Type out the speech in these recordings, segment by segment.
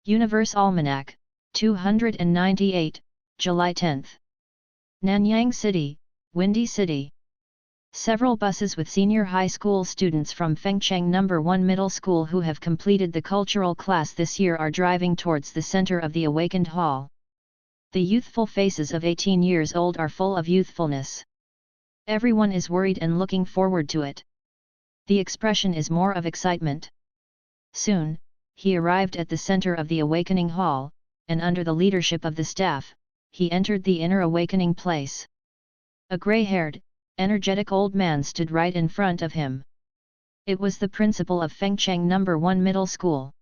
Universe Almanac, 298, July 10. Nanyang City, Windy City. Several buses with senior high school students from Fengcheng No. 1 Middle School who have completed the cultural class this year are driving towards the center of the Awakened Hall. The youthful faces of 18 years old are full of youthfulness. Everyone is worried and looking forward to it. The expression is more of excitement. Soon, he arrived at the center of the Awakening Hall, and under the leadership of the staff, he entered the inner awakening place. A gray-haired, energetic old man stood right in front of him. It was the principal of Fengcheng No. 1 Middle School.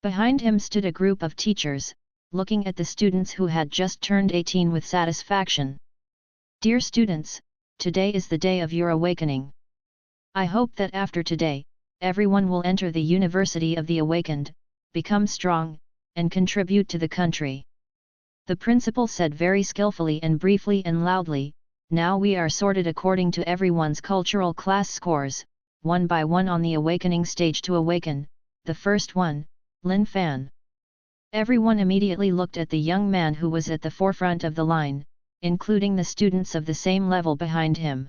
Behind him stood a group of teachers, looking at the students who had just turned 18 with satisfaction. Dear students, today is the day of your awakening. I hope that after today, everyone will enter the University of the Awakened, become strong, and contribute to the country. The principal said very skillfully and briefly and loudly, now we are sorted according to everyone's cultural class scores, one by one on the awakening stage to awaken. The first one, Lin Fan. Everyone immediately looked at the young man who was at the forefront of the line, including the students of the same level behind him.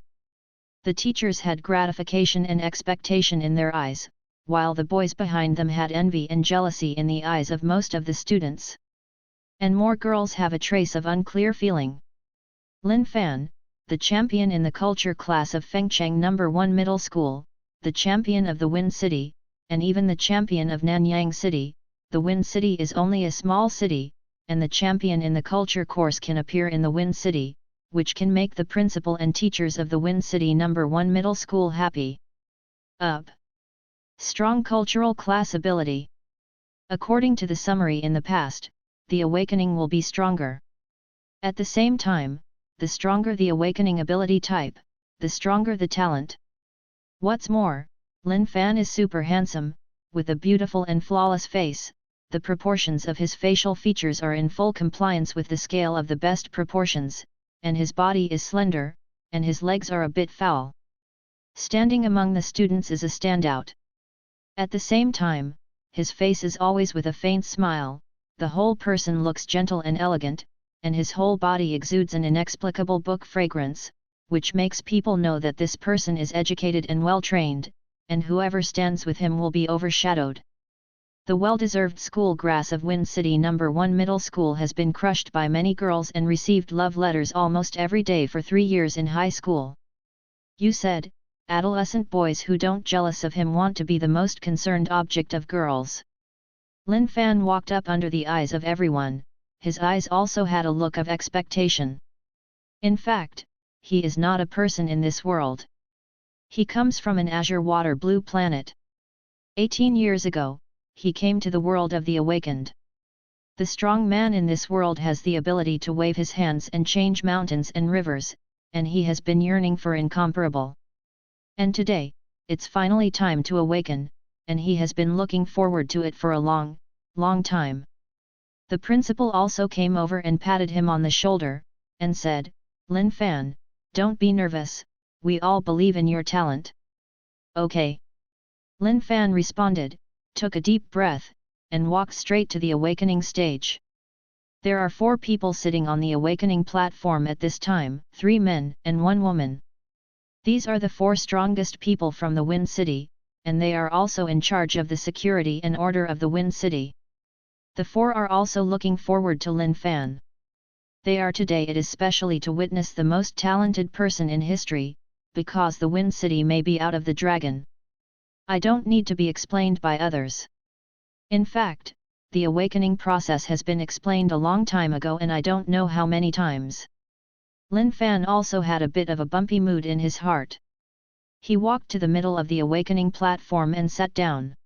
The teachers had gratification and expectation in their eyes, while the boys behind them had envy and jealousy in the eyes of most of the students. And more girls have a trace of unclear feeling. Lin Fan, the champion in the culture class of Fengcheng No. 1 Middle School, the champion of the Wind City, and even the champion of Nanyang City. The Wind City is only a small city, and the champion in the culture course can appear in the Wind City, which can make the principal and teachers of the Wind City No. 1 Middle School happy. Up. Strong cultural class ability. According to the summary in the past, the awakening will be stronger. At the same time, the stronger the awakening ability type, the stronger the talent. What's more, Lin Fan is super handsome, with a beautiful and flawless face. The proportions of his facial features are in full compliance with the scale of the best proportions, and his body is slender, and his legs are a bit foul. Standing among the students is a standout. At the same time, his face is always with a faint smile, the whole person looks gentle and elegant, and his whole body exudes an inexplicable book fragrance, which makes people know that this person is educated and well-trained, and whoever stands with him will be overshadowed. The well-deserved school grass of Wind City No. 1 Middle School has been crushed by many girls and received love letters almost every day for 3 years in high school. You said, adolescent boys who don't jealous of him want to be the most concerned object of girls. Lin Fan walked up under the eyes of everyone, his eyes also had a look of expectation. In fact, he is not a person in this world. He comes from an azure water blue planet. 18 years ago, he came to the world of the awakened. The strong man in this world has the ability to wave his hands and change mountains and rivers, and he has been yearning for incomparable. And today, it's finally time to awaken, and he has been looking forward to it for a long, long time. The principal also came over and patted him on the shoulder, and said, Lin Fan, don't be nervous, we all believe in your talent. Okay. Lin Fan responded, took a deep breath, and walked straight to the awakening stage. There are 4 people sitting on the awakening platform at this time, 3 men and 1 woman. These are the 4 strongest people from the Wind City, and they are also in charge of the security and order of the Wind City. The 4 are also looking forward to Lin Fan. They are today it is specially to witness the most talented person in history, because the Wind City may be out of the dragon. I don't need to be explained by others. In fact, the awakening process has been explained a long time ago and I don't know how many times. Lin Fan also had a bit of a bumpy mood in his heart. He walked to the middle of the awakening platform and sat down.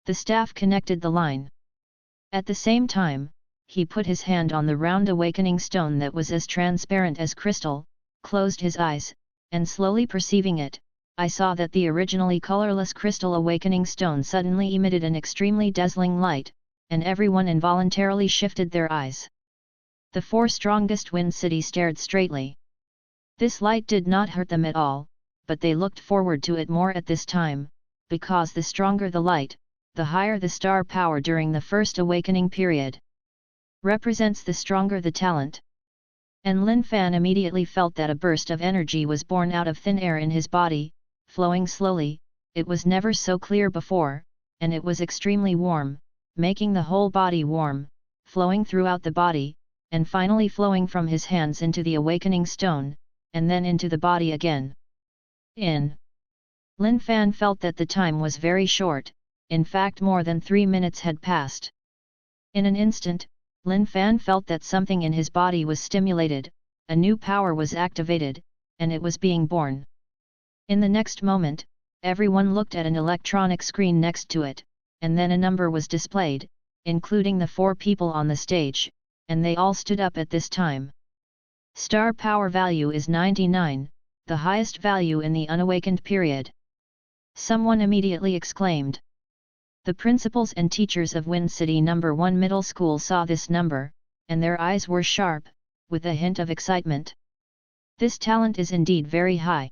The staff connected the line. At the same time, he put his hand on the round awakening stone that was as transparent as crystal, closed his eyes, and slowly perceiving it, I saw that the originally colorless crystal awakening stone suddenly emitted an extremely dazzling light, and everyone involuntarily shifted their eyes. The 4 strongest Wind City stared straightly. This light did not hurt them at all, but they looked forward to it more at this time, because the stronger the light, the higher the star power during the first awakening period. Represents the stronger the talent. And Lin Fan immediately felt that a burst of energy was born out of thin air in his body, flowing slowly. It was never so clear before, and it was extremely warm, making the whole body warm, flowing throughout the body, and finally flowing from his hands into the awakening stone, and then into the body again. Lin Fan felt that the time was very short, in fact more than 3 minutes had passed. In an instant, Lin Fan felt that something in his body was stimulated, a new power was activated, and it was being born. In the next moment, everyone looked at an electronic screen next to it, and then a number was displayed, including the 4 people on the stage, and they all stood up at this time. Star power value is 99, the highest value in the unawakened period. Someone immediately exclaimed. The principals and teachers of Wind City No. 1 Middle School saw this number, and their eyes were sharp, with a hint of excitement. This talent is indeed very high.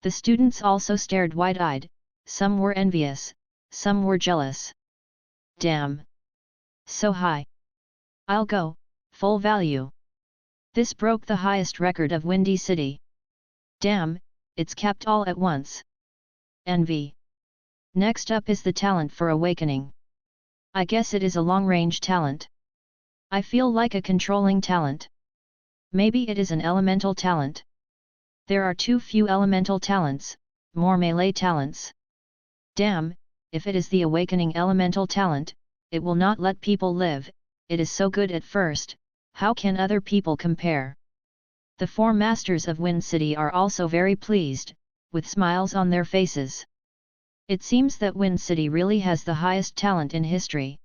The students also stared wide-eyed, some were envious, some were jealous. Damn! So high! I'll go, full value. This broke the highest record of Windy City. Damn, it's capped all at once. Envy. Next up is the talent for awakening. I guess it is a long-range talent. I feel like a controlling talent. Maybe it is an elemental talent. There are too few elemental talents, more melee talents. Damn, if it is the awakening elemental talent, it will not let people live. It is so good at first, how can other people compare? The 4 masters of Wind City are also very pleased, with smiles on their faces. It seems that Wind City really has the highest talent in history.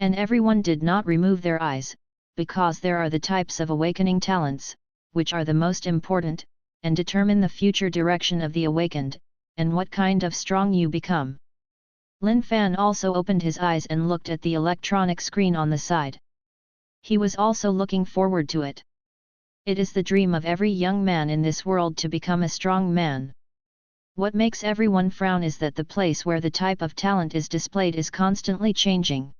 And everyone did not remove their eyes, because there are the types of awakening talents, which are the most important, and determine the future direction of the awakened, and what kind of strong you become. Lin Fan also opened his eyes and looked at the electronic screen on the side. He was also looking forward to it. It is the dream of every young man in this world to become a strong man. What makes everyone frown is that the place where the type of talent is displayed is constantly changing.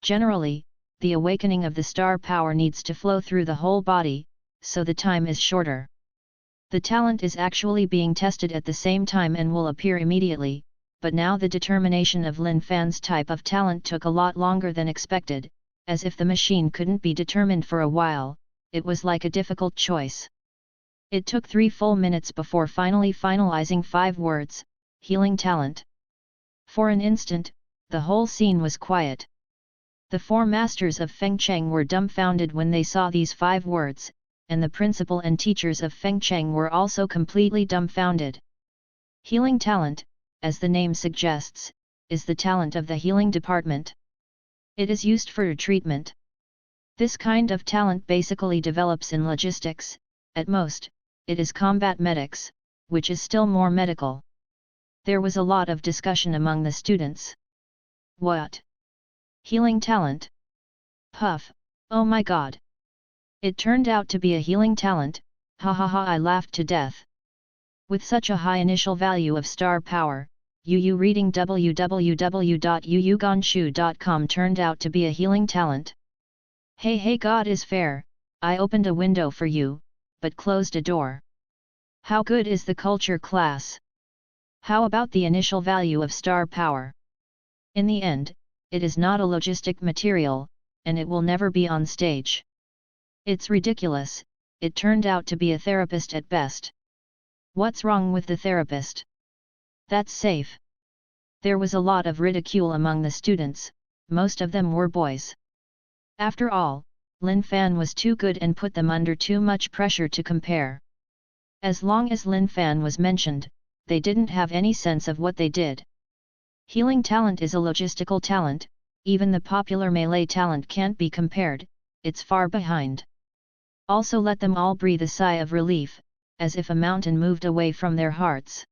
Generally, the awakening of the star power needs to flow through the whole body, so the time is shorter. The talent is actually being tested at the same time and will appear immediately, but now the determination of Lin Fan's type of talent took a lot longer than expected, as if the machine couldn't be determined for a while. It was like a difficult choice. It took 3 full minutes before finally finalizing 5 words, healing talent. For an instant, the whole scene was quiet. The 4 masters of Fengcheng were dumbfounded when they saw these 5 words, and the principal and teachers of Fengcheng were also completely dumbfounded. Healing talent, as the name suggests, is the talent of the healing department. It is used for treatment. This kind of talent basically develops in logistics. At most, it is combat medics, which is still more medical. There was a lot of discussion among the students. What? Healing talent? Puff, oh my god! It turned out to be a healing talent, ha ha ha, I laughed to death. With such a high initial value of star power, UU reading www.uuganshu.com turned out to be a healing talent. Hey God is fair, I opened a window for you, but closed a door. How good is the culture class? How about the initial value of star power? In the end, it is not a logistic material, and it will never be on stage. It's ridiculous, it turned out to be a therapist at best. What's wrong with the therapist? That's safe. There was a lot of ridicule among the students, most of them were boys. After all, Lin Fan was too good and put them under too much pressure to compare. As long as Lin Fan was mentioned, they didn't have any sense of what they did. Healing talent is a logistical talent, even the popular melee talent can't be compared, it's far behind. Also let them all breathe a sigh of relief, as if a mountain moved away from their hearts.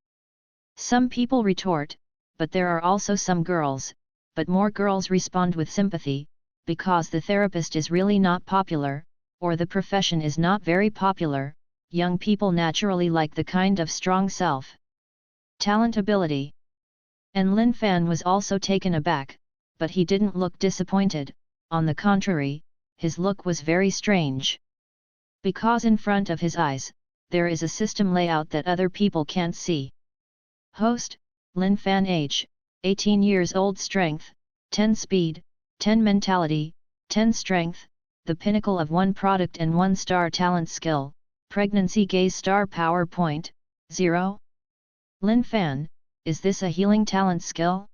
Some people retort, but there are also some girls, but more girls respond with sympathy, because the therapist is really not popular, or the profession is not very popular. Young people naturally like the kind of strong self. Talent ability. And Lin Fan was also taken aback, but he didn't look disappointed, on the contrary, his look was very strange. Because in front of his eyes, there is a system layout that other people can't see. Host, Lin Fan age, 18 years old, strength, 10 speed, 10 mentality, 10 strength, the pinnacle of 1 product and 1 star talent skill, pregnancy gaze star power point, 0. Lin Fan, is this a healing talent skill?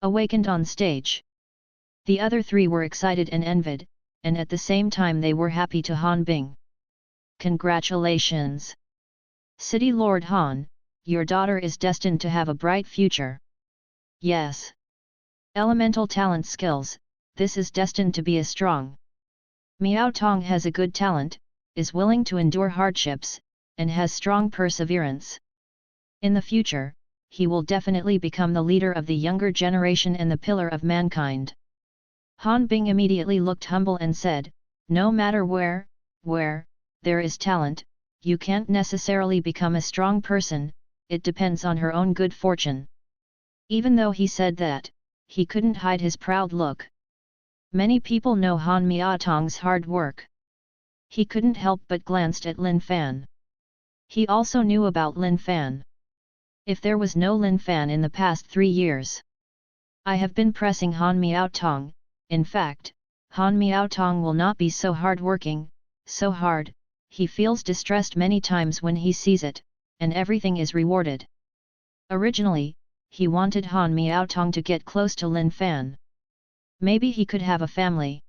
Awakened on stage. The other 3 were excited and envied, and at the same time they were happy to Han Bing. Congratulations! City Lord Han, your daughter is destined to have a bright future. Yes. Elemental talent skills, this is destined to be a strong. Miao Tong has a good talent, is willing to endure hardships, and has strong perseverance. In the future, he will definitely become the leader of the younger generation and the pillar of mankind. Han Bing immediately looked humble and said, no matter where there is talent, you can't necessarily become a strong person, it depends on her own good fortune. Even though he said that, he couldn't hide his proud look. Many people know Han Miaotong's hard work. He couldn't help but glanced at Lin Fan. He also knew about Lin Fan. If there was no Lin Fan in the past 3 years, I have been pressing Han Miaotong. In fact, Han Miaotong will not be so hard-working, so hard, he feels distressed many times when he sees it, and everything is rewarded. Originally, he wanted Han Miaotong to get close to Lin Fan. Maybe he could have a family.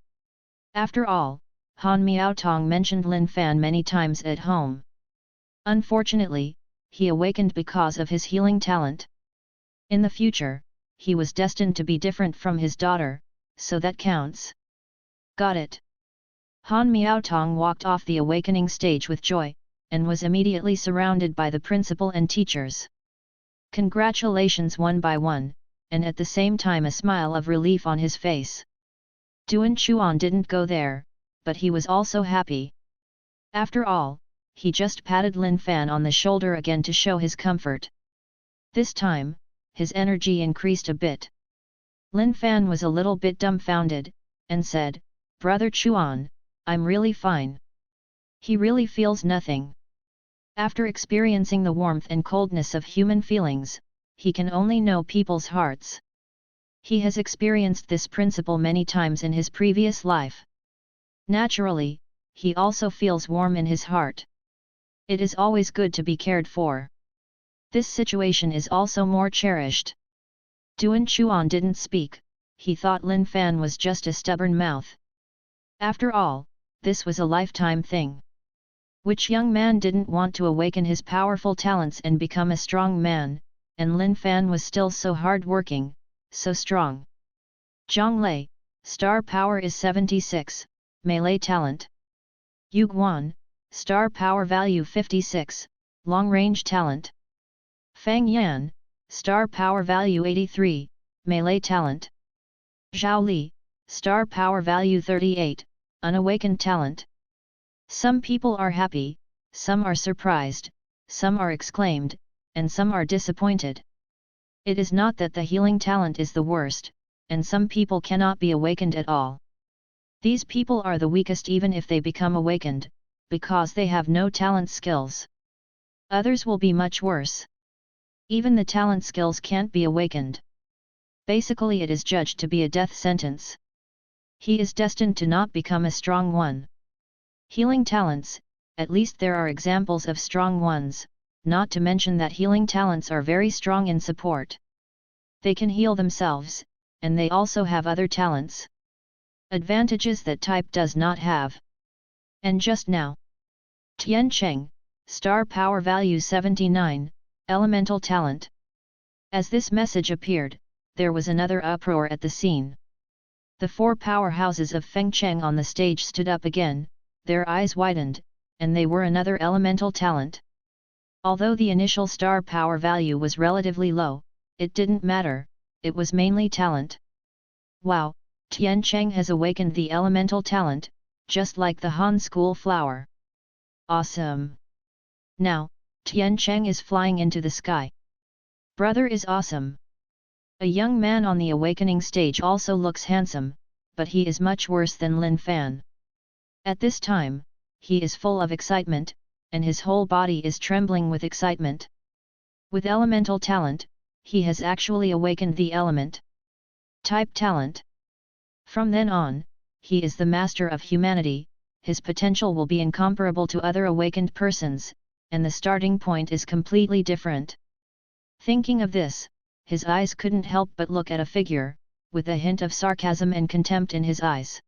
After all, Han Miaotong mentioned Lin Fan many times at home. Unfortunately, he awakened because of his healing talent. In the future, he was destined to be different from his daughter, so that counts. Got it. Han Miaotong walked off the awakening stage with joy, and was immediately surrounded by the principal and teachers. Congratulations one by one, and at the same time a smile of relief on his face. Duan Chuan didn't go there, but he was also happy. After all, he just patted Lin Fan on the shoulder again to show his comfort. This time, his energy increased a bit. Lin Fan was a little bit dumbfounded, and said, Brother Chuan, I'm really fine. He really feels nothing. After experiencing the warmth and coldness of human feelings, he can only know people's hearts. He has experienced this principle many times in his previous life. Naturally, he also feels warm in his heart. It is always good to be cared for. This situation is also more cherished. Duan Chuan didn't speak, he thought Lin Fan was just a stubborn mouth. After all, this was a lifetime thing. Which young man didn't want to awaken his powerful talents and become a strong man, and Lin Fan was still so hard-working, so strong. Zhang Lei, star power is 76, melee talent. Yu Guan, star power value 56, long-range talent. Fang Yan, star power value 83, melee talent. Zhao Li, star power value 38, unawakened talent. Some people are happy, some are surprised, some are exclaimed, and some are disappointed. It is not that the healing talent is the worst, and some people cannot be awakened at all. These people are the weakest even if they become awakened, because they have no talent skills. Others will be much worse. Even the talent skills can't be awakened. Basically it is judged to be a death sentence. He is destined to not become a strong one. Healing talents, at least there are examples of strong ones, not to mention that healing talents are very strong in support. They can heal themselves, and they also have other talents. Advantages that type does not have. And just now, Tian Cheng, star power value 79, elemental talent. As this message appeared, there was another uproar at the scene. The 4 powerhouses of Fengcheng on the stage stood up again, their eyes widened, and they were another elemental talent. Although the initial star power value was relatively low, it didn't matter, it was mainly talent. Wow, Tian Cheng has awakened the elemental talent, just like the Han school flower. Awesome! Now, Tian Cheng is flying into the sky. Brother is awesome. A young man on the awakening stage also looks handsome, but he is much worse than Lin Fan. At this time, he is full of excitement, and his whole body is trembling with excitement. With elemental talent, he has actually awakened the element type talent. From then on, he is the master of humanity, his potential will be incomparable to other awakened persons, and the starting point is completely different. Thinking of this, his eyes couldn't help but look at a figure, with a hint of sarcasm and contempt in his eyes.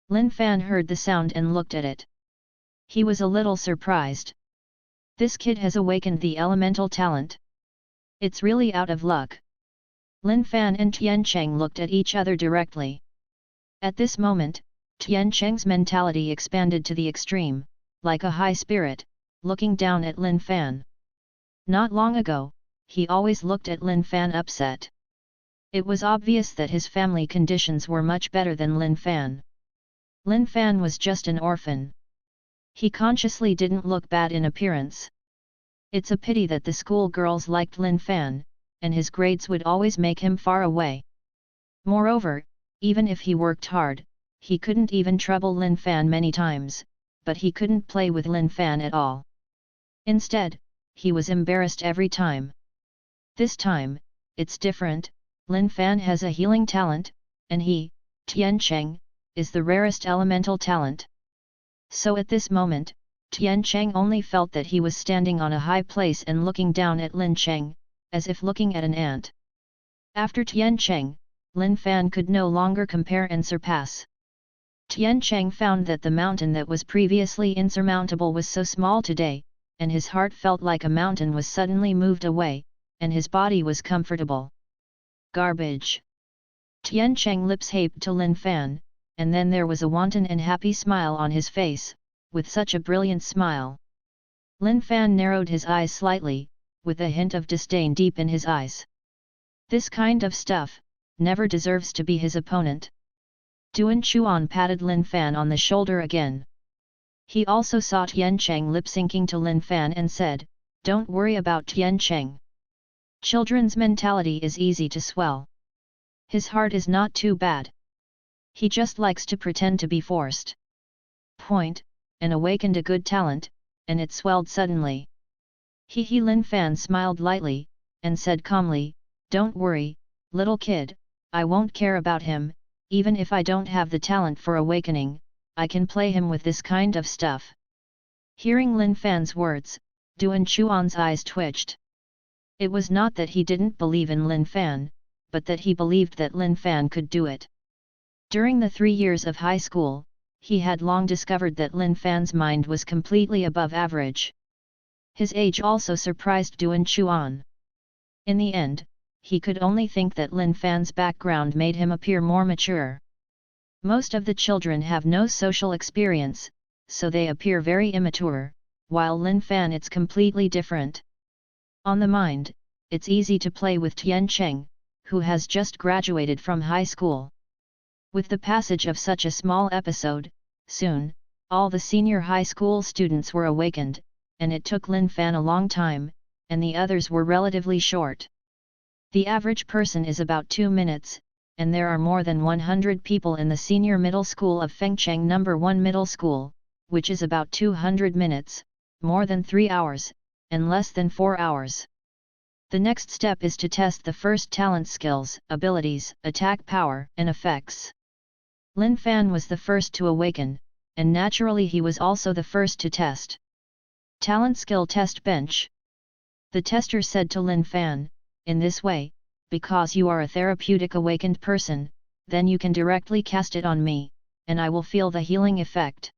Lin Fan heard the sound and looked at it. He was a little surprised. This kid has awakened the elemental talent. It's really out of luck. Lin Fan and Tian Cheng looked at each other directly. At this moment, Tian Cheng's mentality expanded to the extreme, like a high spirit, looking down at Lin Fan. Not long ago, he always looked at Lin Fan upset. It was obvious that his family conditions were much better than Lin Fan. Lin Fan was just an orphan. He consciously didn't look bad in appearance. It's a pity that the school girls liked Lin Fan, and his grades would always make him far away. Moreover, even if he worked hard, he couldn't even trouble Lin Fan many times, but he couldn't play with Lin Fan at all. Instead, he was embarrassed every time. This time, it's different. Lin Fan has a healing talent, and he, Tian Cheng, is the rarest elemental talent. So at this moment, Tian Cheng only felt that he was standing on a high place and looking down at Lin Cheng, as if looking at an ant. After Tian Cheng, Lin Fan could no longer compare and surpass. Tian Cheng found that the mountain that was previously insurmountable was so small today, and his heart felt like a mountain was suddenly moved away, and his body was comfortable. Garbage. Tian Cheng lips haped to Lin Fan, and then there was a wanton and happy smile on his face, with such a brilliant smile. Lin Fan narrowed his eyes slightly, with a hint of disdain deep in his eyes. This kind of stuff never deserves to be his opponent. Duan Chuan patted Lin Fan on the shoulder again. He also saw Tian Cheng lip-syncing to Lin Fan and said, "Don't worry about Tian Cheng. Children's mentality is easy to swell. His heart is not too bad. He just likes to pretend to be forced." And awakened a good talent, and it swelled suddenly. Lin Fan smiled lightly, and said calmly, "Don't worry, little kid, I won't care about him, even if I don't have the talent for awakening, I can play him with this kind of stuff." Hearing Lin Fan's words, Duan Chuan's eyes twitched. It was not that he didn't believe in Lin Fan, but that he believed that Lin Fan could do it. During the 3 years of high school, he had long discovered that Lin Fan's mind was completely above average. His age also surprised Duan Chuan. In the end, he could only think that Lin Fan's background made him appear more mature. Most of the children have no social experience, so they appear very immature, while Lin Fan it's completely different. On the mind, it's easy to play with Tian Cheng, who has just graduated from high school. With the passage of such a small episode, soon, all the senior high school students were awakened, and it took Lin Fan a long time, and the others were relatively short. The average person is about 2 minutes, and there are more than 100 people in the senior middle school of Fengcheng No. 1 Middle School, which is about 200 minutes, more than 3 hours, and less than 4 hours. The next step is to test the first talent skills, abilities, attack power, and effects. Lin Fan was the first to awaken, and naturally he was also the first to test. Talent skill test bench. The tester said to Lin Fan, "In this way, because you are a therapeutic awakened person, then you can directly cast it on me, and I will feel the healing effect."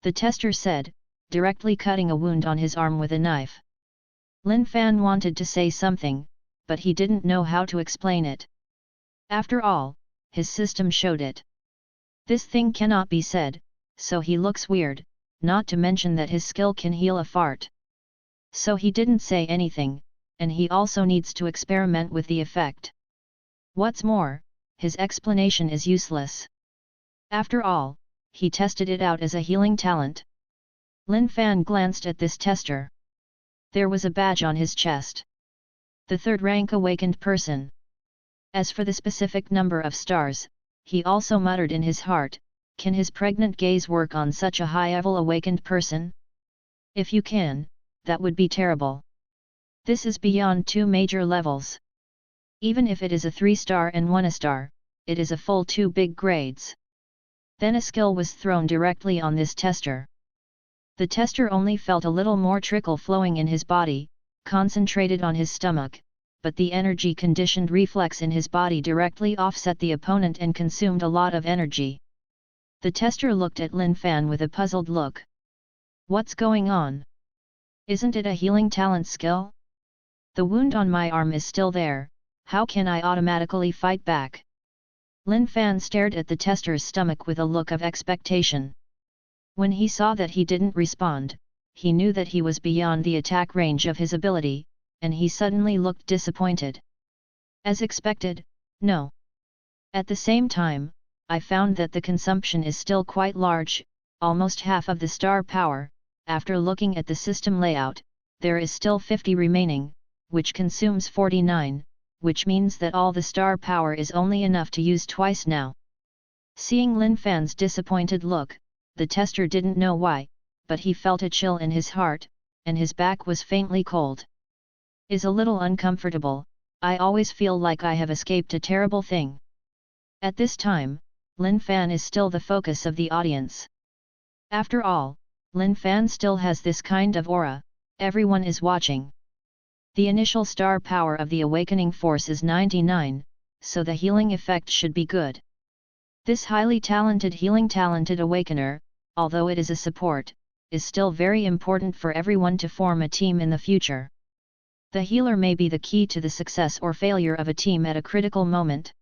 The tester said, directly cutting a wound on his arm with a knife. Lin Fan wanted to say something, but he didn't know how to explain it. After all, his system showed it. This thing cannot be said, so he looks weird, not to mention that his skill can heal a fart. So he didn't say anything, and he also needs to experiment with the effect. What's more, his explanation is useless. After all, he tested it out as a healing talent. Lin Fan glanced at this tester. There was a badge on his chest. The third rank awakened person. As for the specific number of stars, he also muttered in his heart, can his pregnant gaze work on such a high-level awakened person? If you can, that would be terrible. This is beyond 2 major levels. Even if it is a 3-star and 1-star, it is a full 2 big grades. Then a skill was thrown directly on this tester. The tester only felt a little more trickle flowing in his body, concentrated on his stomach, but the energy-conditioned reflex in his body directly offset the opponent and consumed a lot of energy. The tester looked at Lin Fan with a puzzled look. What's going on? Isn't it a healing talent skill? The wound on my arm is still there, how can I automatically fight back? Lin Fan stared at the tester's stomach with a look of expectation. When he saw that he didn't respond, he knew that he was beyond the attack range of his ability, and he suddenly looked disappointed. As expected, no. At the same time, I found that the consumption is still quite large, almost half of the star power. After looking at the system layout, there is still 50 remaining, which consumes 49, which means that all the star power is only enough to use twice now. Seeing Lin Fan's disappointed look, the tester didn't know why, but he felt a chill in his heart, and his back was faintly cold. Is a little uncomfortable, I always feel like I have escaped a terrible thing. At this time, Lin Fan is still the focus of the audience. After all, Lin Fan still has this kind of aura, everyone is watching. The initial star power of the awakening force is 99, so the healing effect should be good. This highly talented awakener, although it is a support, is still very important for everyone to form a team in the future. The healer may be the key to the success or failure of a team at a critical moment.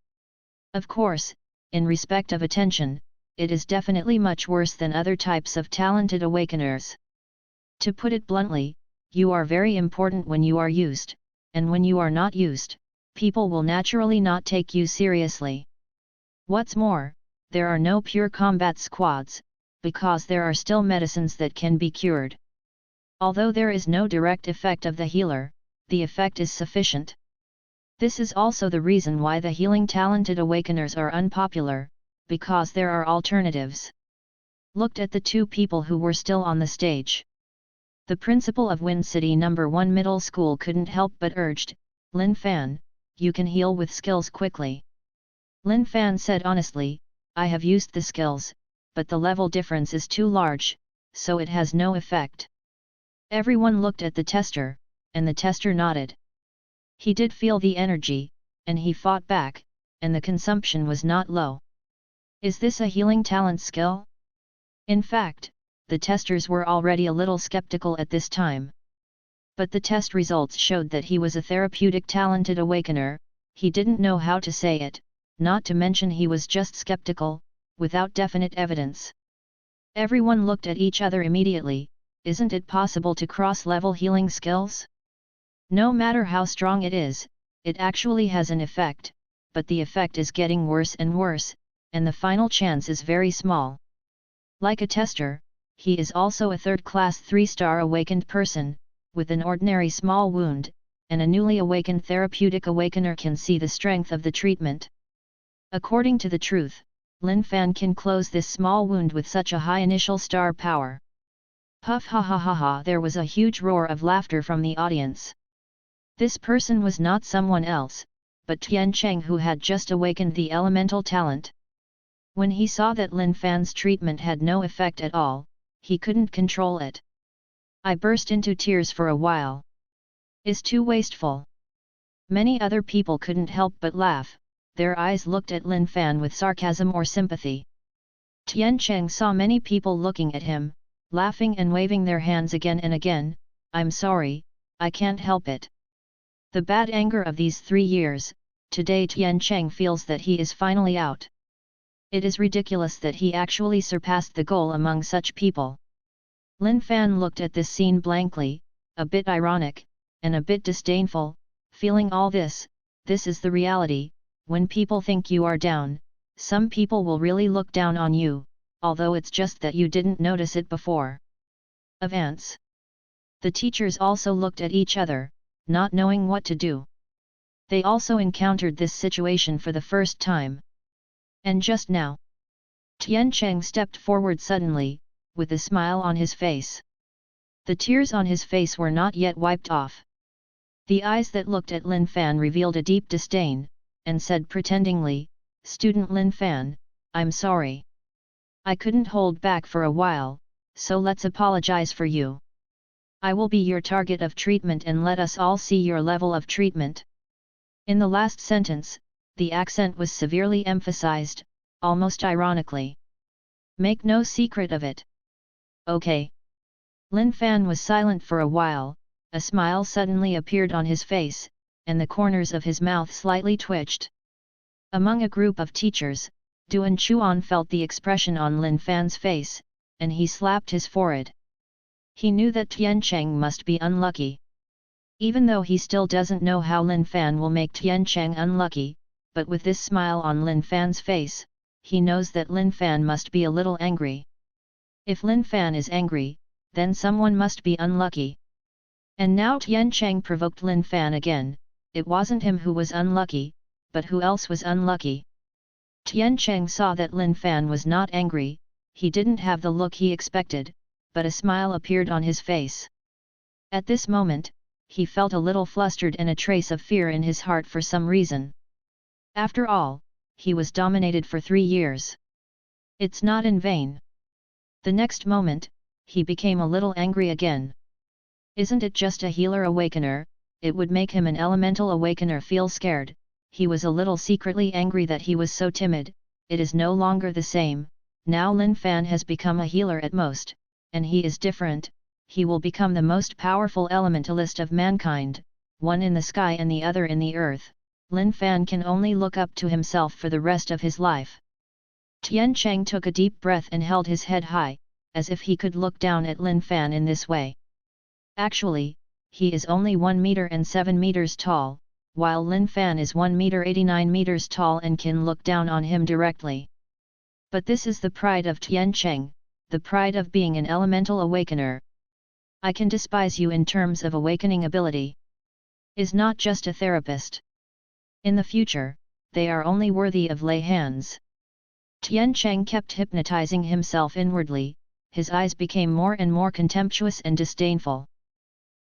Of course, in respect of attention, it is definitely much worse than other types of talented awakeners. To put it bluntly, you are very important when you are used, and when you are not used, people will naturally not take you seriously. What's more, there are no pure combat squads, because there are still medicines that can be cured. Although there is no direct effect of the healer, the effect is sufficient. This is also the reason why the healing talented awakeners are unpopular, because there are alternatives. Looked at the 2 people who were still on the stage. The principal of Wind City No. 1 Middle School couldn't help but urged, Lin Fan, you can heal with skills quickly. Lin Fan said honestly, I have used the skills, but the level difference is too large, so it has no effect. Everyone looked at the tester, and the tester nodded. He did feel the energy, and he fought back, and the consumption was not low. Is this a healing talent skill? In fact, the testers were already a little skeptical at this time. But the test results showed that he was a therapeutic talented awakener, he didn't know how to say it, not to mention he was just skeptical, without definite evidence. Everyone looked at each other immediately, isn't it possible to cross-level healing skills? No matter how strong it is, it actually has an effect, but the effect is getting worse and worse, and the final chance is very small. Like a tester, he is also a third-class 3-star awakened person, with an ordinary small wound, and a newly awakened therapeutic awakener can see the strength of the treatment. According to the truth, Lin Fan can close this small wound with such a high initial star power. Puff ha ha ha ha, there was a huge roar of laughter from the audience. This person was not someone else, but Tian Cheng, who had just awakened the elemental talent. When he saw that Lin Fan's treatment had no effect at all, he couldn't control it. I burst into tears for a while. Is too wasteful. Many other people couldn't help but laugh, their eyes looked at Lin Fan with sarcasm or sympathy. Tian Cheng saw many people looking at him, laughing and waving their hands again and again. I'm sorry, I can't help it. The bad anger of these 3 years, today Tian Cheng feels that he is finally out. It is ridiculous that he actually surpassed the goal among such people. Lin Fan looked at this scene blankly, a bit ironic, and a bit disdainful, feeling all this is the reality, when people think you are down, some people will really look down on you, although it's just that you didn't notice it before. Avance. The teachers also looked at each other, not knowing what to do. They also encountered this situation for the first time. And just now, Tian Cheng stepped forward suddenly, with a smile on his face. The tears on his face were not yet wiped off. The eyes that looked at Lin Fan revealed a deep disdain, and said pretendingly, "Student Lin Fan, I'm sorry. I couldn't hold back for a while, so let's apologize for you. I will be your target of treatment and let us all see your level of treatment." In the last sentence, the accent was severely emphasized, almost ironically. "Make no secret of it." "Okay." Lin Fan was silent for a while, a smile suddenly appeared on his face, and the corners of his mouth slightly twitched. Among a group of teachers, Duan Chuan felt the expression on Lin Fan's face, and he slapped his forehead. He knew that Tian Cheng must be unlucky. Even though he still doesn't know how Lin Fan will make Tian Cheng unlucky, but with this smile on Lin Fan's face, he knows that Lin Fan must be a little angry. If Lin Fan is angry, then someone must be unlucky. And now Tian Cheng provoked Lin Fan again. It wasn't him who was unlucky, but who else was unlucky? Tian Cheng saw that Lin Fan was not angry, he didn't have the look he expected, but a smile appeared on his face. At this moment, he felt a little flustered and a trace of fear in his heart for some reason. After all, he was dominated for 3 years. It's not in vain. The next moment, he became a little angry again. Isn't it just a healer awakener? It would make him an elemental awakener feel scared. He was a little secretly angry that he was so timid. It is no longer the same. Now Lin Fan has become a healer at most, and he is different. He will become the most powerful elementalist of mankind, one in the sky and the other in the earth. Lin Fan can only look up to himself for the rest of his life. Tian Cheng took a deep breath and held his head high, as if he could look down at Lin Fan in this way. Actually, he is only 1 meter and 7 meters tall, while Lin Fan is 1 meter 89 meters tall and can look down on him directly. But this is the pride of Tian Cheng, the pride of being an elemental awakener. I can despise you in terms of awakening ability. Is not just a therapist. In the future, they are only worthy of lay hands. Tian Cheng kept hypnotizing himself inwardly, his eyes became more and more contemptuous and disdainful.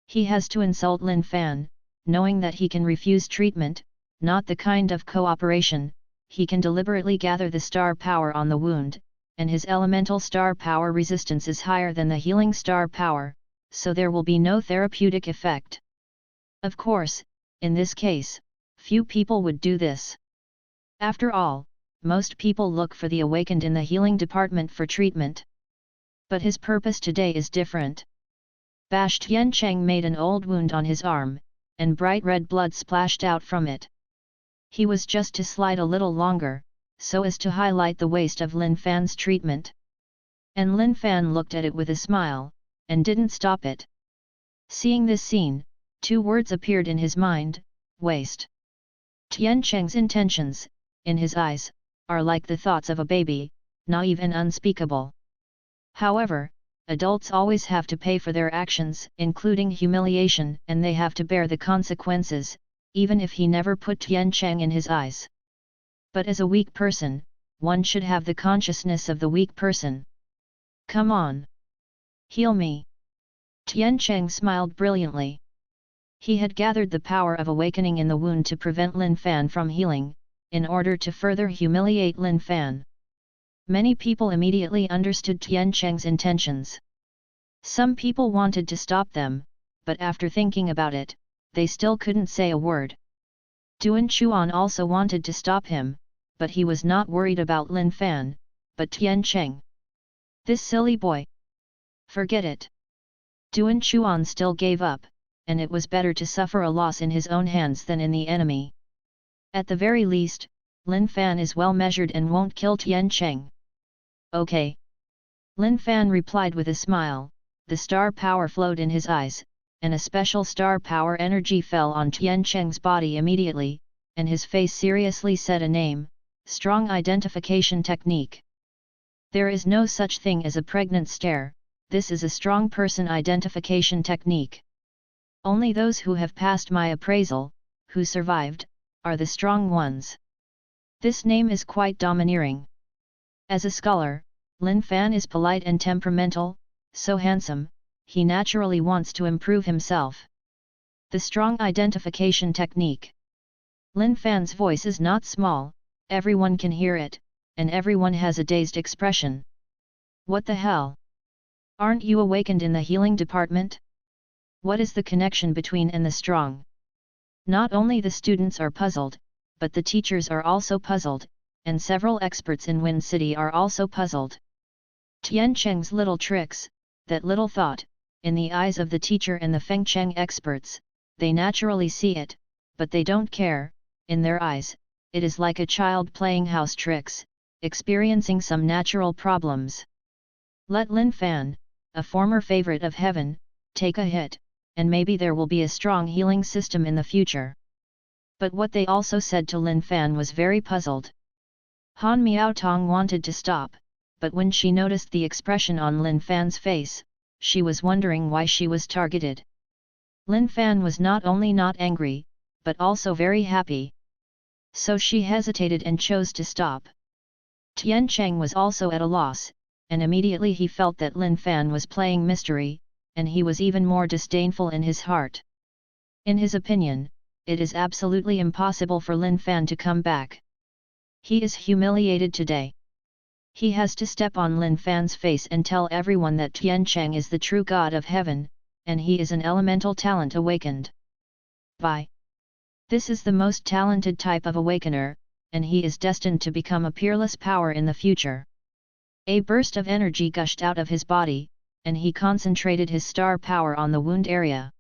He has to insult Lin Fan, knowing that he can refuse treatment, not the kind of cooperation. He can deliberately gather the star power on the wound, and his elemental star power resistance is higher than the healing star power, so there will be no therapeutic effect. Of course, in this case, few people would do this. After all, most people look for the awakened in the healing department for treatment. But his purpose today is different. Bash Tian Cheng made an old wound on his arm, and bright red blood splashed out from it. He was just to slide a little longer, so as to highlight the waste of Lin Fan's treatment. And Lin Fan looked at it with a smile, and didn't stop it. Seeing this scene, 2 words appeared in his mind: waste. Tian Cheng's intentions, in his eyes, are like the thoughts of a baby, naive and unspeakable. However, adults always have to pay for their actions, including humiliation, and they have to bear the consequences, even if he never put Tian Cheng in his eyes. But as a weak person, one should have the consciousness of the weak person. Come on. Heal me. Tian Cheng smiled brilliantly. He had gathered the power of awakening in the wound to prevent Lin Fan from healing, in order to further humiliate Lin Fan. Many people immediately understood Tian Cheng's intentions. Some people wanted to stop them, but after thinking about it, they still couldn't say a word. Duan Chuan also wanted to stop him, but he was not worried about Lin Fan, but Tian Cheng. This silly boy. Forget it. Duan Chuan still gave up, and it was better to suffer a loss in his own hands than in the enemy. At the very least, Lin Fan is well measured and won't kill Tian Cheng. Okay. Lin Fan replied with a smile. The star power flowed in his eyes, and a special star power energy fell on Tian Cheng's body immediately, and his face seriously said a name: strong identification technique. There is no such thing as a pregnant stare, this is a strong person identification technique. Only those who have passed my appraisal, who survived, are the strong ones. This name is quite domineering. As a scholar, Lin Fan is polite and temperamental, so handsome, he naturally wants to improve himself. The strong identification technique. Lin Fan's voice is not small, everyone can hear it, and everyone has a dazed expression. What the hell? Aren't you awakened in the healing department? What is the connection between and the strong? Not only the students are puzzled, but the teachers are also puzzled, and several experts in Wind City are also puzzled. Tian Cheng's little tricks, that little thought, in the eyes of the teacher and the Feng Cheng experts, they naturally see it, but they don't care. In their eyes, it is like a child playing house tricks, experiencing some natural problems. Let Lin Fan, a former favorite of heaven, take a hit, and maybe there will be a strong healing system in the future. But what they also said to Lin Fan was very puzzled. Han Miaotong wanted to stop, but when she noticed the expression on Lin Fan's face, she was wondering why she was targeted. Lin Fan was not only not angry, but also very happy. So she hesitated and chose to stop. Tian Cheng was also at a loss, and immediately he felt that Lin Fan was playing mystery, and he was even more disdainful in his heart. In his opinion, it is absolutely impossible for Lin Fan to come back. He is humiliated today. He has to step on Lin Fan's face and tell everyone that Tian Cheng is the true god of heaven, and he is an elemental talent awakened. Bye. This is the most talented type of awakener, and he is destined to become a peerless power in the future. A burst of energy gushed out of his body, and he concentrated his star power on the wound area.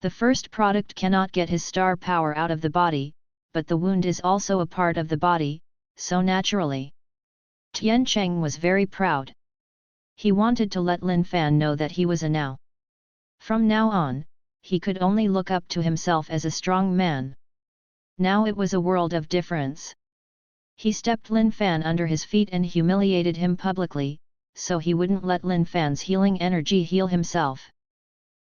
The first product cannot get his star power out of the body, but the wound is also a part of the body, so naturally. Tian Cheng was very proud. He wanted to let Lin Fan know that he was a now. From now on, he could only look up to himself as a strong man. Now it was a world of difference. He stepped Lin Fan under his feet and humiliated him publicly, so he wouldn't let Lin Fan's healing energy heal himself.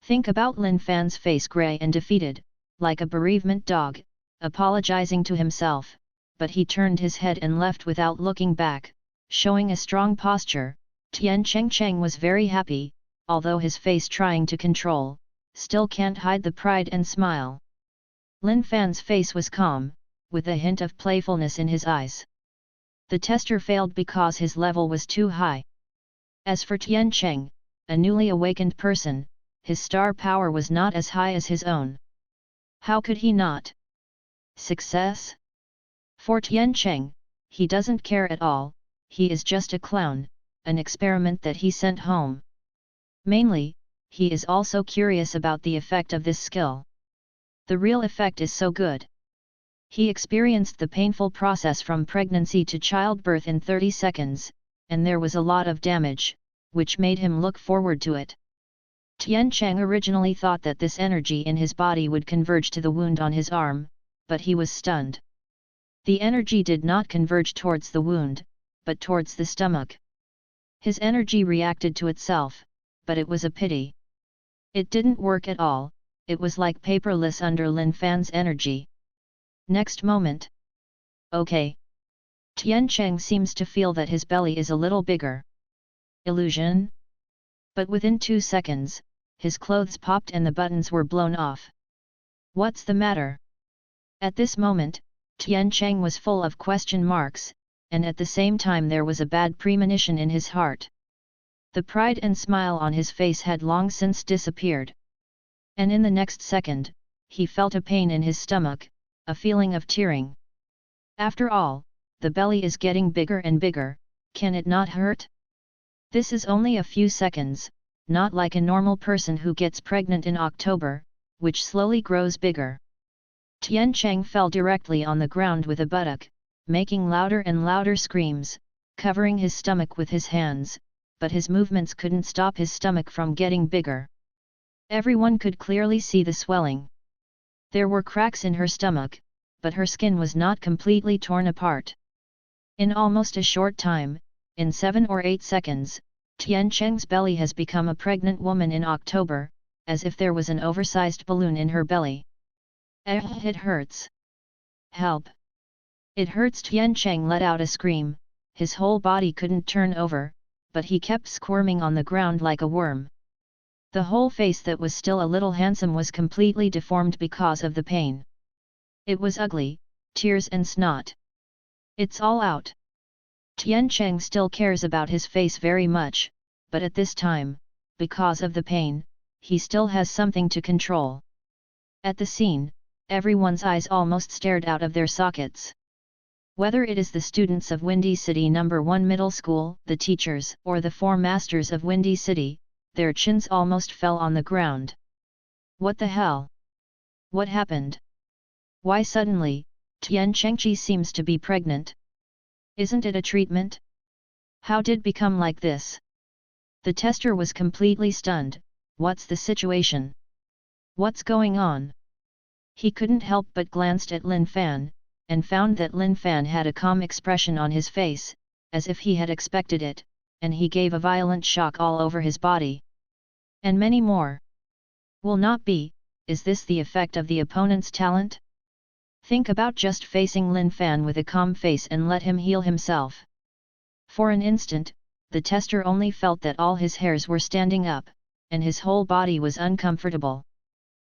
Think about Lin Fan's face grey and defeated, like a bereavement dog, apologizing to himself, but he turned his head and left without looking back, showing a strong posture. Tian Cheng was very happy, although his face trying to control, still can't hide the pride and smile. Lin Fan's face was calm, with a hint of playfulness in his eyes. The tester failed because his level was too high. As for Tian Cheng, a newly awakened person, his star power was not as high as his own. How could he not? Success? For Tian Cheng, he doesn't care at all, he is just a clown, an experiment that he sent home. Mainly, he is also curious about the effect of this skill. The real effect is so good. He experienced the painful process from pregnancy to childbirth in 30 seconds, and there was a lot of damage, which made him look forward to it. Tian Cheng originally thought that this energy in his body would converge to the wound on his arm, but he was stunned. The energy did not converge towards the wound, but towards the stomach. His energy reacted to itself, but it was a pity. It didn't work at all, it was like paperless under Lin Fan's energy. Next moment. Okay. Tian Cheng seems to feel that his belly is a little bigger. Illusion? But within 2 seconds, his clothes popped and the buttons were blown off. What's the matter? At this moment, Tian Cheng was full of question marks, and at the same time there was a bad premonition in his heart. The pride and smile on his face had long since disappeared. And in the next second, he felt a pain in his stomach, a feeling of tearing. After all, the belly is getting bigger and bigger, can it not hurt? This is only a few seconds, not like a normal person who gets pregnant in October, which slowly grows bigger. Tian Cheng fell directly on the ground with a buttock, making louder and louder screams, covering his stomach with his hands, but his movements couldn't stop his stomach from getting bigger. Everyone could clearly see the swelling. There were cracks in her stomach, but her skin was not completely torn apart. In almost a short time, in 7 or 8 seconds, Tian Cheng's belly has become a pregnant woman in October, as if there was an oversized balloon in her belly. It hurts. Help! It hurts. Tian Cheng let out a scream, his whole body couldn't turn over, but he kept squirming on the ground like a worm. The whole face that was still a little handsome was completely deformed because of the pain. It was ugly, tears and snot. It's all out. Tian Cheng still cares about his face very much, but at this time, because of the pain, he still has something to control. At the scene, everyone's eyes almost stared out of their sockets. Whether it is the students of Windy City No. 1 Middle School, the teachers, or the 4 masters of Windy City, their chins almost fell on the ground. What the hell? What happened? Why suddenly, Tian Chengqi seems to be pregnant? Isn't it a treatment? How did it become like this? The tester was completely stunned. What's the situation? What's going on? He couldn't help but glanced at Lin Fan, and found that Lin Fan had a calm expression on his face, as if he had expected it, and he gave a violent shock all over his body. And many more. Will not be, is this the effect of the opponent's talent? Think about just facing Lin Fan with a calm face and let him heal himself. For an instant, the tester only felt that all his hairs were standing up, and his whole body was uncomfortable.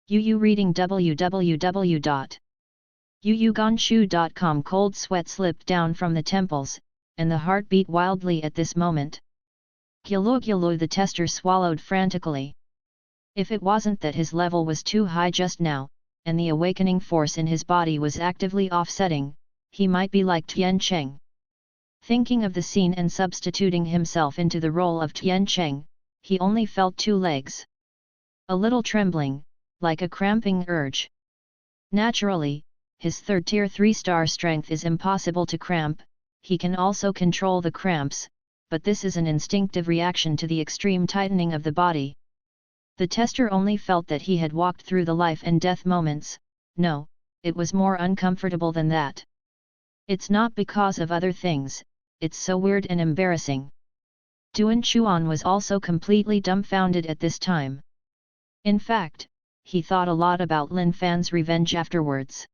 Reading www.yuyuganshu.com. Cold sweat slipped down from the temples, and the heart beat wildly at this moment. Gyalo, the tester swallowed frantically. If it wasn't that his level was too high just now, and the awakening force in his body was actively offsetting, he might be like Tian Cheng. Thinking of the scene and substituting himself into the role of Tian Cheng, he only felt 2 legs. A little trembling, like a cramping urge. Naturally, his 3rd tier 3-star strength is impossible to cramp, he can also control the cramps, but this is an instinctive reaction to the extreme tightening of the body. The tester only felt that he had walked through the life and death moments. No, it was more uncomfortable than that. It's not because of other things, it's so weird and embarrassing. Duan Chuan was also completely dumbfounded at this time. In fact, he thought a lot about Lin Fan's revenge afterwards.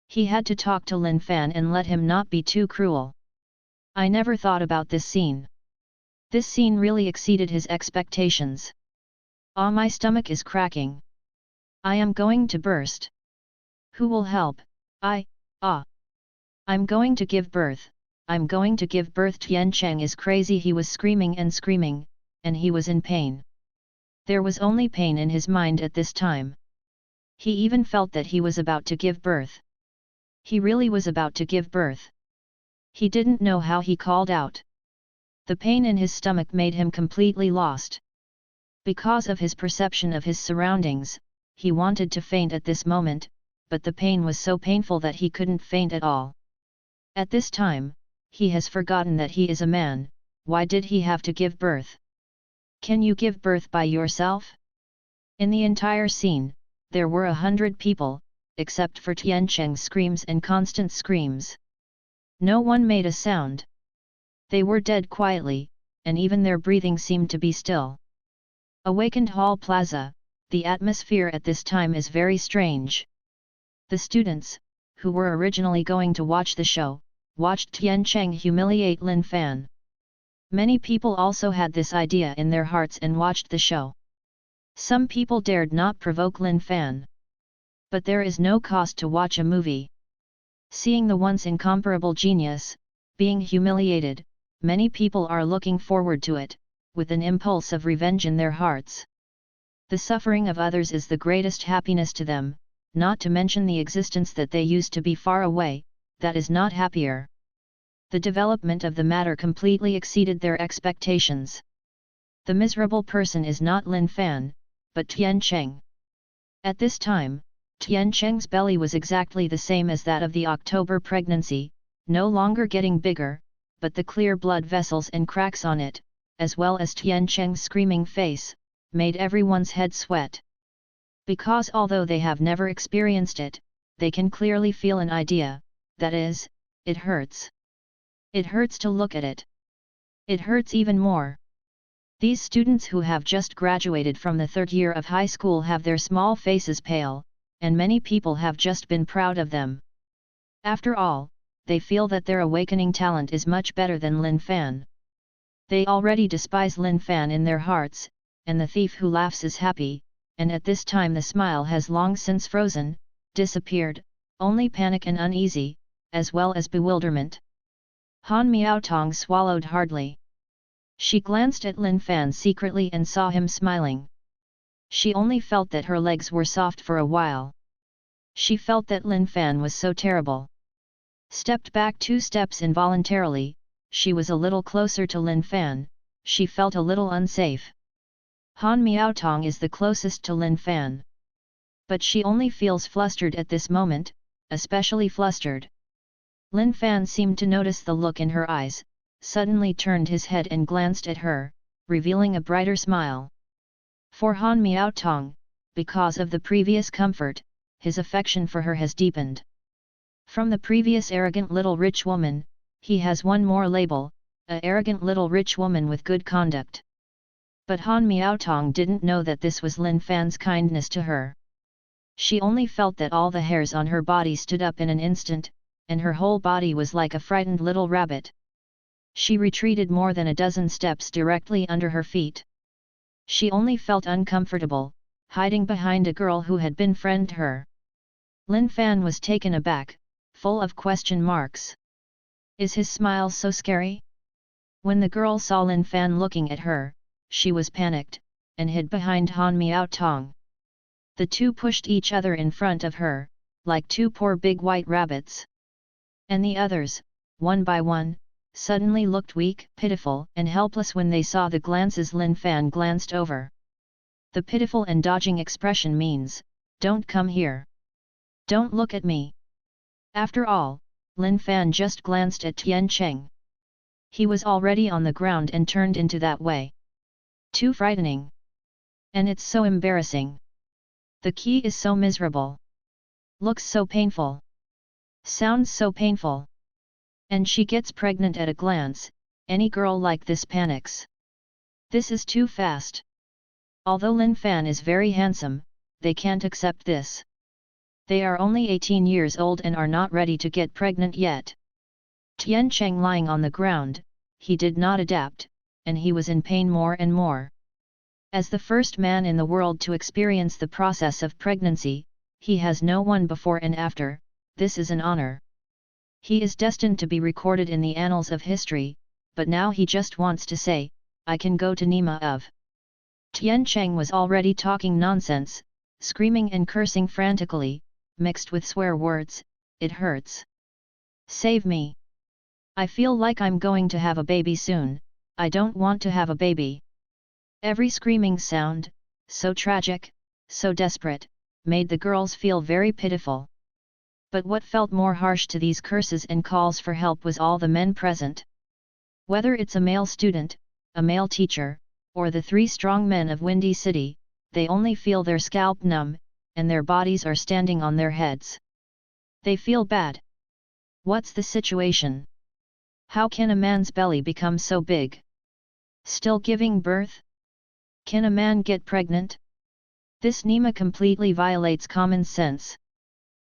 He had to talk to Lin Fan and let him not be too cruel. I never thought about this scene. This scene really exceeded his expectations. Ah, my stomach is cracking. I am going to burst. Who will help? I'm going to give birth. I'm going to give birth. Tian Cheng is crazy. He was screaming, and he was in pain. There was only pain in his mind at this time. He even felt that he was about to give birth. He really was about to give birth. He didn't know how. He called out. The pain in his stomach made him completely lost. Because of his perception of his surroundings, he wanted to faint at this moment, but the pain was so painful that he couldn't faint at all. At this time, he has forgotten that he is a man. Why did he have to give birth? Can you give birth by yourself? In the entire scene, there were 100 people, except for Tian Cheng's screams and constant screams. No one made a sound. They were dead quietly, and even their breathing seemed to be still. Awakened Hall Plaza, the atmosphere at this time is very strange. The students, who were originally going to watch the show, watched Tian Cheng humiliate Lin Fan. Many people also had this idea in their hearts and watched the show. Some people dared not provoke Lin Fan. But there is no cost to watch a movie. Seeing the once incomparable genius being humiliated, many people are looking forward to it, with an impulse of revenge in their hearts. The suffering of others is the greatest happiness to them, not to mention the existence that they used to be far away, that is not happier. The development of the matter completely exceeded their expectations. The miserable person is not Lin Fan, but Tian Cheng. At this time, Tian Cheng's belly was exactly the same as that of the October pregnancy, no longer getting bigger, but the clear blood vessels and cracks on it, as well as Tian Cheng's screaming face, made everyone's head sweat. Because although they have never experienced it, they can clearly feel an idea, that is, it hurts. It hurts to look at it. It hurts even more. These students who have just graduated from the 3rd year of high school have their small faces pale, and many people have just been proud of them. After all, they feel that their awakening talent is much better than Lin Fan. They already despise Lin Fan in their hearts, and the thief who laughs is happy, and at this time the smile has long since frozen, disappeared, only panic and uneasy, as well as bewilderment. Han Miaotong swallowed hardly. She glanced at Lin Fan secretly and saw him smiling. She only felt that her legs were soft for a while. She felt that Lin Fan was so terrible. Stepped back 2 steps involuntarily, she was a little closer to Lin Fan, she felt a little unsafe. Han Miaotong is the closest to Lin Fan. But she only feels flustered at this moment, especially flustered. Lin Fan seemed to notice the look in her eyes, suddenly turned his head and glanced at her, revealing a brighter smile. For Han Miaotong, because of the previous comfort, his affection for her has deepened. From the previous arrogant little rich woman, he has one more label, a arrogant little rich woman with good conduct. But Han Miaotong didn't know that this was Lin Fan's kindness to her. She only felt that all the hairs on her body stood up in an instant, and her whole body was like a frightened little rabbit. She retreated more than a dozen steps directly under her feet. She only felt uncomfortable, hiding behind a girl who had been friend to her. Lin Fan was taken aback, full of question marks. Is his smile so scary? When the girl saw Lin Fan looking at her, she was panicked, and hid behind Han Miaotong. The two pushed each other in front of her, like 2 poor big white rabbits. And the others, one by one, suddenly looked weak, pitiful and helpless when they saw the glances Lin Fan glanced over. The pitiful and dodging expression means, "Don't come here. Don't look at me." After all, Lin Fan just glanced at Tian Cheng. He was already on the ground and turned into that way. Too frightening. And it's so embarrassing. The key is so miserable. Looks so painful. Sounds so painful. And she gets pregnant at a glance, any girl like this panics. This is too fast. Although Lin Fan is very handsome, they can't accept this. They are only 18 years old and are not ready to get pregnant yet. Tian Cheng lying on the ground, he did not adapt, and he was in pain more and more. As the first man in the world to experience the process of pregnancy, he has no one before and after, this is an honor. He is destined to be recorded in the annals of history, but now he just wants to say, "I can go to Nima of." Tian Cheng was already talking nonsense, screaming and cursing frantically, mixed with swear words, "It hurts. Save me. I feel like I'm going to have a baby soon, I don't want to have a baby." Every screaming sound, so tragic, so desperate, made the girls feel very pitiful. But what felt more harsh to these curses and calls for help was all the men present. Whether it's a male student, a male teacher, or the 3 strong men of Windy City, they only feel their scalp numb, and their bodies are standing on their heads. They feel bad. What's the situation? How can a man's belly become so big? Still giving birth? Can a man get pregnant? This Nima completely violates common sense.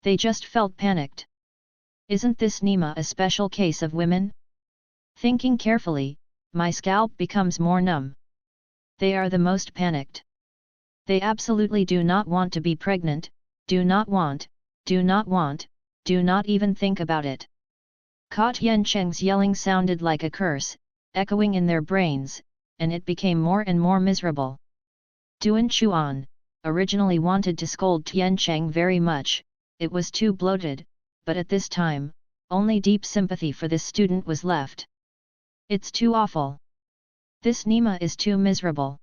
They just felt panicked. Isn't this Nima a special case of women? Thinking carefully, my scalp becomes more numb. They are the most panicked. They absolutely do not want to be pregnant, do not want, do not even think about it. Ka Tian Cheng's yelling sounded like a curse, echoing in their brains, and it became more and more miserable. Duan Chuan originally wanted to scold Tian Cheng very much, it was too bloated, but at this time, only deep sympathy for this student was left. It's too awful. This Nima is too miserable.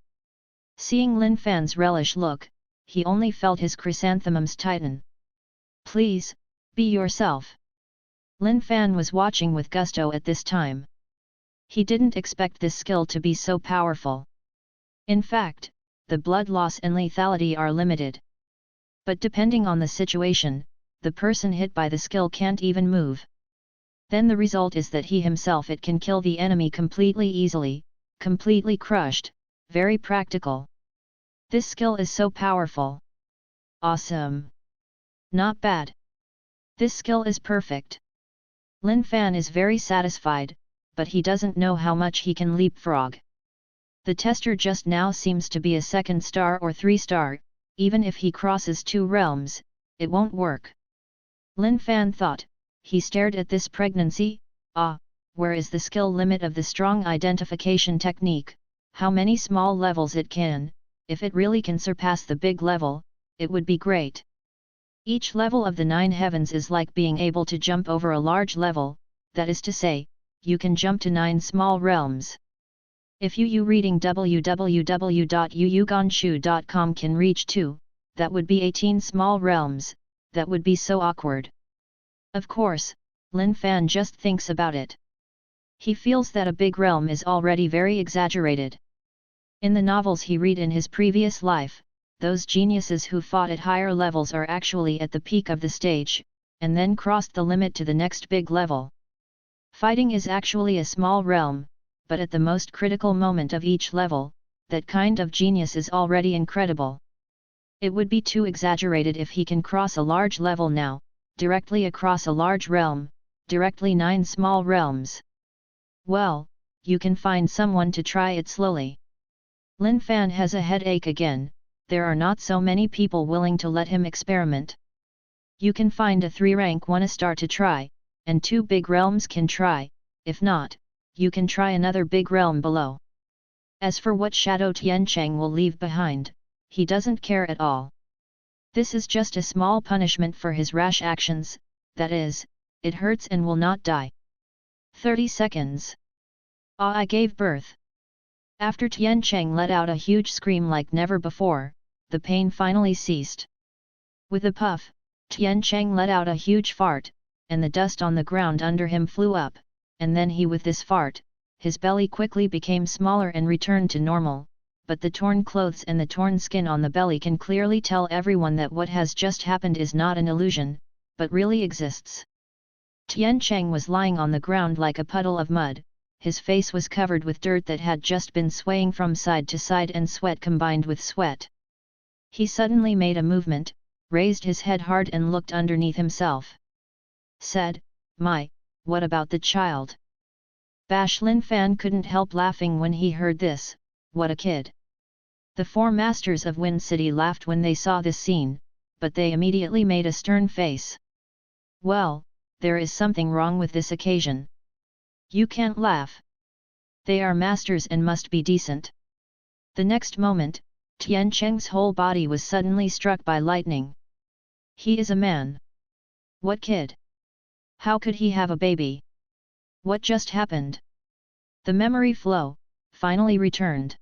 Seeing Lin Fan's relish look, he only felt his chrysanthemums tighten. Please, be yourself. Lin Fan was watching with gusto at this time. He didn't expect this skill to be so powerful. In fact, the blood loss and lethality are limited. But depending on the situation, the person hit by the skill can't even move. Then the result is that he himself it can kill the enemy completely easily, completely crushed, very practical. This skill is so powerful. Awesome. Not bad. This skill is perfect. Lin Fan is very satisfied, but he doesn't know how much he can leapfrog. The tester just now seems to be a 2nd star or 3-star, even if he crosses 2 realms, it won't work. Lin Fan thought. He stared at this pregnancy. Where is the skill limit of the strong identification technique? How many small levels it can? If it really can surpass the big level, it would be great. Each level of the 9 heavens is like being able to jump over a large level, that is to say, you can jump to 9 small realms. If you reading www.yuyuganshu.com can reach 2, that would be 18 small realms, that would be so awkward. Of course, Lin Fan just thinks about it. He feels that a big realm is already very exaggerated. In the novels he read in his previous life, those geniuses who fought at higher levels are actually at the peak of the stage, and then crossed the limit to the next big level. Fighting is actually a small realm, but at the most critical moment of each level, that kind of genius is already incredible. It would be too exaggerated if he can cross a large level now, directly across a large realm, directly 9 small realms. Well, you can find someone to try it slowly. Lin Fan has a headache again. There are not so many people willing to let him experiment. You can find a 3-rank 1-star to try, and 2 big realms can try, if not, you can try another big realm below. As for what Shadow Tiancheng will leave behind, he doesn't care at all. This is just a small punishment for his rash actions, that is, it hurts and will not die. 30 seconds. I gave birth. After Tiancheng let out a huge scream like never before, the pain finally ceased. With a puff, Tiancheng let out a huge fart, and the dust on the ground under him flew up, and then with this fart, his belly quickly became smaller and returned to normal, but the torn clothes and the torn skin on the belly can clearly tell everyone that what has just happened is not an illusion, but really exists. Tiancheng was lying on the ground like a puddle of mud, his face was covered with dirt that had just been swaying from side to side and sweat combined with sweat. He suddenly made a movement, raised his head hard and looked underneath himself. Said, "My, what about the child?" Bash Lin Fan couldn't help laughing when he heard this. What a kid. The 4 masters of Wind City laughed when they saw this scene, but they immediately made a stern face. Well, there is something wrong with this occasion. You can't laugh. They are masters and must be decent. The next moment, Tiancheng's whole body was suddenly struck by lightning. He is a man. What kid? How could he have a baby? What just happened? The memory flow finally returned.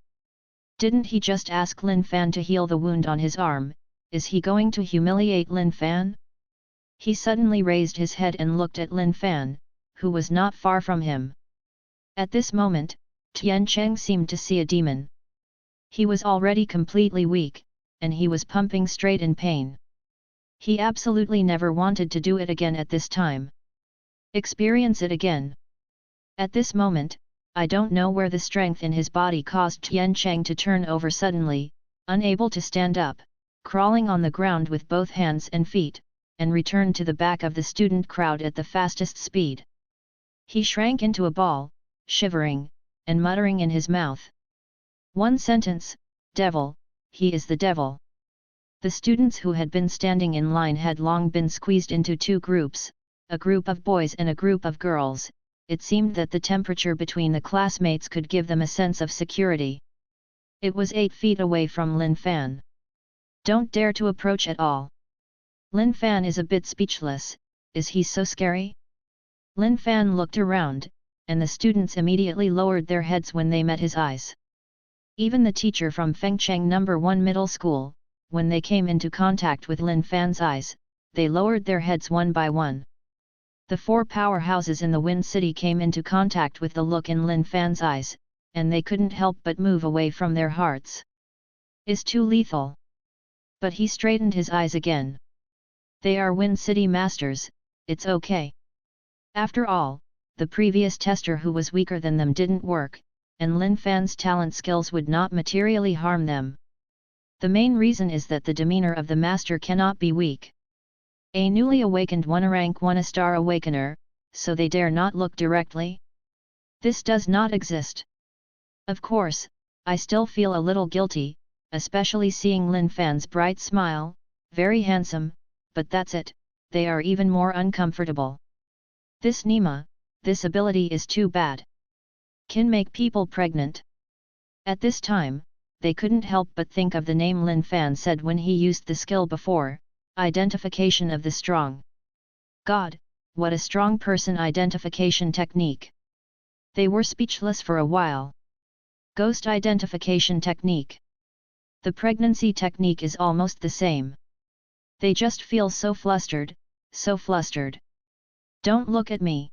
Didn't he just ask Lin Fan to heal the wound on his arm? Is he going to humiliate Lin Fan? He suddenly raised his head and looked at Lin Fan, who was not far from him. At this moment, Tiancheng seemed to see a demon. He was already completely weak, and he was pumping straight in pain. He absolutely never wanted to do it again at this time. Experience it again. At this moment, I don't know where the strength in his body caused Tiancheng to turn over suddenly, unable to stand up, crawling on the ground with both hands and feet, and return to the back of the student crowd at the fastest speed. He shrank into a ball, shivering, and muttering in his mouth. One sentence, "Devil, he is the devil." The students who had been standing in line had long been squeezed into 2 groups, a group of boys and a group of girls. It seemed that the temperature between the classmates could give them a sense of security. It was 8 feet away from Lin Fan. Don't dare to approach at all. Lin Fan is a bit speechless. Is he so scary? Lin Fan looked around, and the students immediately lowered their heads when they met his eyes. Even the teacher from Fengcheng No. 1 Middle School, when they came into contact with Lin Fan's eyes, they lowered their heads one by one. The 4 powerhouses in the Wind City came into contact with the look in Lin Fan's eyes, and they couldn't help but move away from their hearts. Is too lethal. But he straightened his eyes again. They are Wind City masters, it's okay. After all, the previous tester who was weaker than them didn't work, and Lin Fan's talent skills would not materially harm them. The main reason is that the demeanor of the master cannot be weak. A newly awakened one, a rank 1, a star awakener, so they dare not look directly? This does not exist. Of course, I still feel a little guilty, especially seeing Lin Fan's bright smile, very handsome, but that's it, they are even more uncomfortable. This Nima, this ability is too bad. Can make people pregnant. At this time, they couldn't help but think of the name Lin Fan said when he used the skill before, identification of the strong. God, what a strong person identification technique. They were speechless for a while. Ghost identification technique. The pregnancy technique is almost the same. They just feel so flustered, so flustered. Don't look at me.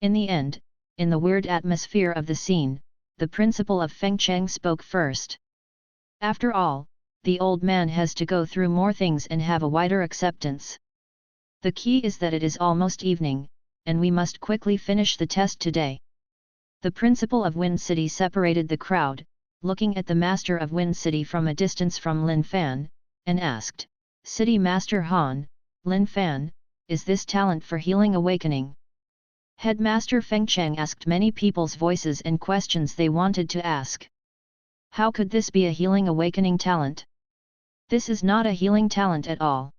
In the end, in the weird atmosphere of the scene, the principal of Fengcheng spoke first. After all, the old man has to go through more things and have a wider acceptance. The key is that it is almost evening, and we must quickly finish the test today. The principal of Wind City separated the crowd, looking at the master of Wind City from a distance from Lin Fan, and asked, City Master Han, Lin Fan, is this talent for healing awakening? Headmaster Fengcheng asked many people's voices and questions they wanted to ask. How could this be a healing awakening talent? This is not a healing talent at all.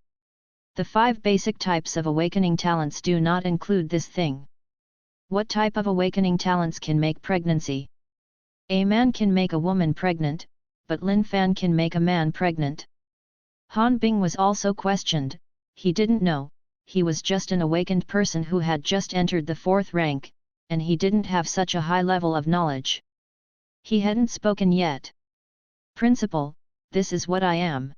The 5 basic types of awakening talents do not include this thing. What type of awakening talents can make pregnancy? A man can make a woman pregnant, but Lin Fan can make a man pregnant. Han Bing was also questioned, he didn't know, he was just an awakened person who had just entered the 4th rank, and he didn't have such a high level of knowledge. He hadn't spoken yet. Principal, this is what I am.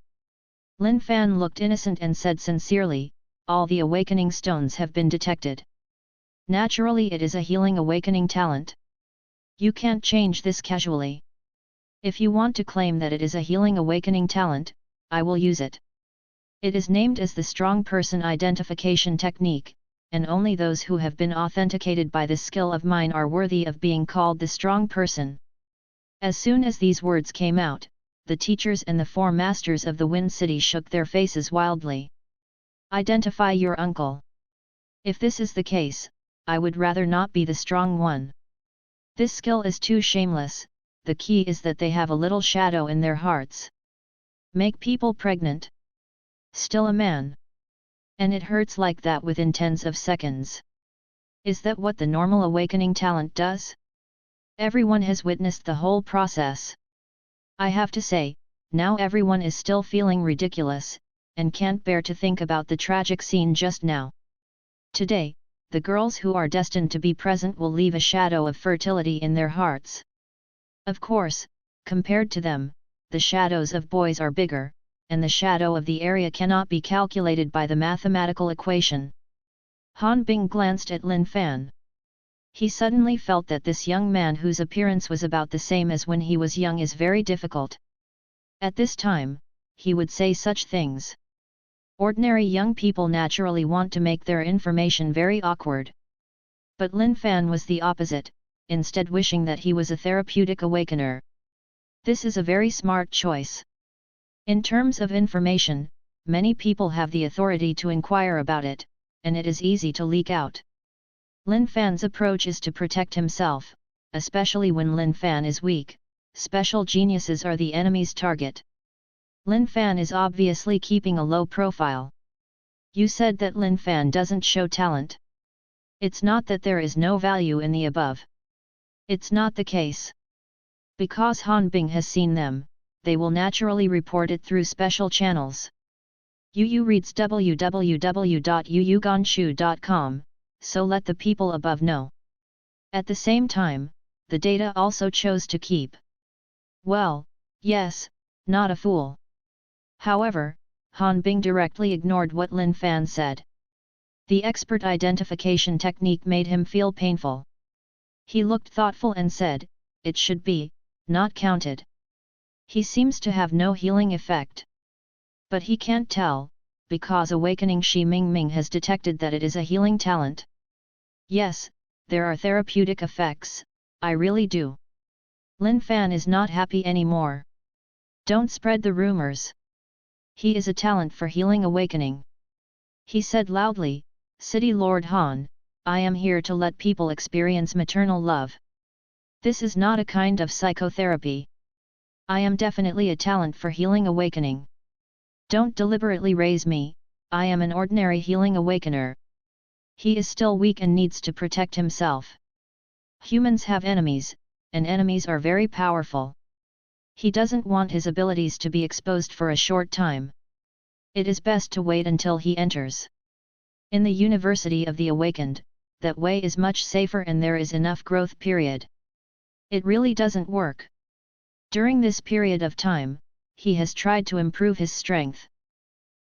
Lin Fan looked innocent and said sincerely, all the awakening stones have been detected. Naturally it is a healing awakening talent. You can't change this casually. If you want to claim that it is a healing awakening talent, I will use it. It is named as the strong person identification technique, and only those who have been authenticated by this skill of mine are worthy of being called the strong person. As soon as these words came out, the teachers and the 4 masters of the Wind City shook their faces wildly. Identify your uncle. If this is the case, I would rather not be the strong one. This skill is too shameless, the key is that they have a little shadow in their hearts. Make people pregnant. Still a man. And it hurts like that within tens of seconds. Is that what the normal awakening talent does? Everyone has witnessed the whole process. I have to say, now everyone is still feeling ridiculous, and can't bear to think about the tragic scene just now. Today, the girls who are destined to be present will leave a shadow of fertility in their hearts. Of course, compared to them, the shadows of boys are bigger, and the shadow of the area cannot be calculated by the mathematical equation. Han Bing glanced at Lin Fan. He suddenly felt that this young man whose appearance was about the same as when he was young is very difficult. At this time, he would say such things. Ordinary young people naturally want to make their information very awkward. But Lin Fan was the opposite, instead wishing that he was a therapeutic awakener. This is a very smart choice. In terms of information, many people have the authority to inquire about it, and it is easy to leak out. Lin Fan's approach is to protect himself, especially when Lin Fan is weak. Special geniuses are the enemy's target. Lin Fan is obviously keeping a low profile. You said that Lin Fan doesn't show talent. It's not that there is no value in the above. It's not the case. Because Han Bing has seen them, they will naturally report it through special channels. Yu reads www.yuyuganshu.com, so let the people above know. At the same time, the data also chose to keep. Well, yes, not a fool. However, Han Bing directly ignored what Lin Fan said. The expert identification technique made him feel painful. He looked thoughtful and said, it should be, not counted. He seems to have no healing effect. But he can't tell, because Awakening Shi Mingming has detected that it is a healing talent. Yes, there are therapeutic effects, I really do. Lin Fan is not happy anymore. Don't spread the rumors. He is a talent for healing awakening. He said loudly, "City Lord Han, I am here to let people experience maternal love. This is not a kind of psychotherapy. I am definitely a talent for healing awakening. Don't deliberately raise me, I am an ordinary healing awakener. He is still weak and needs to protect himself. Humans have enemies, and enemies are very powerful. He doesn't want his abilities to be exposed for a short time. It is best to wait until he enters. In the University of the Awakened, that way is much safer and there is enough growth period. It really doesn't work. During this period of time, he has tried to improve his strength.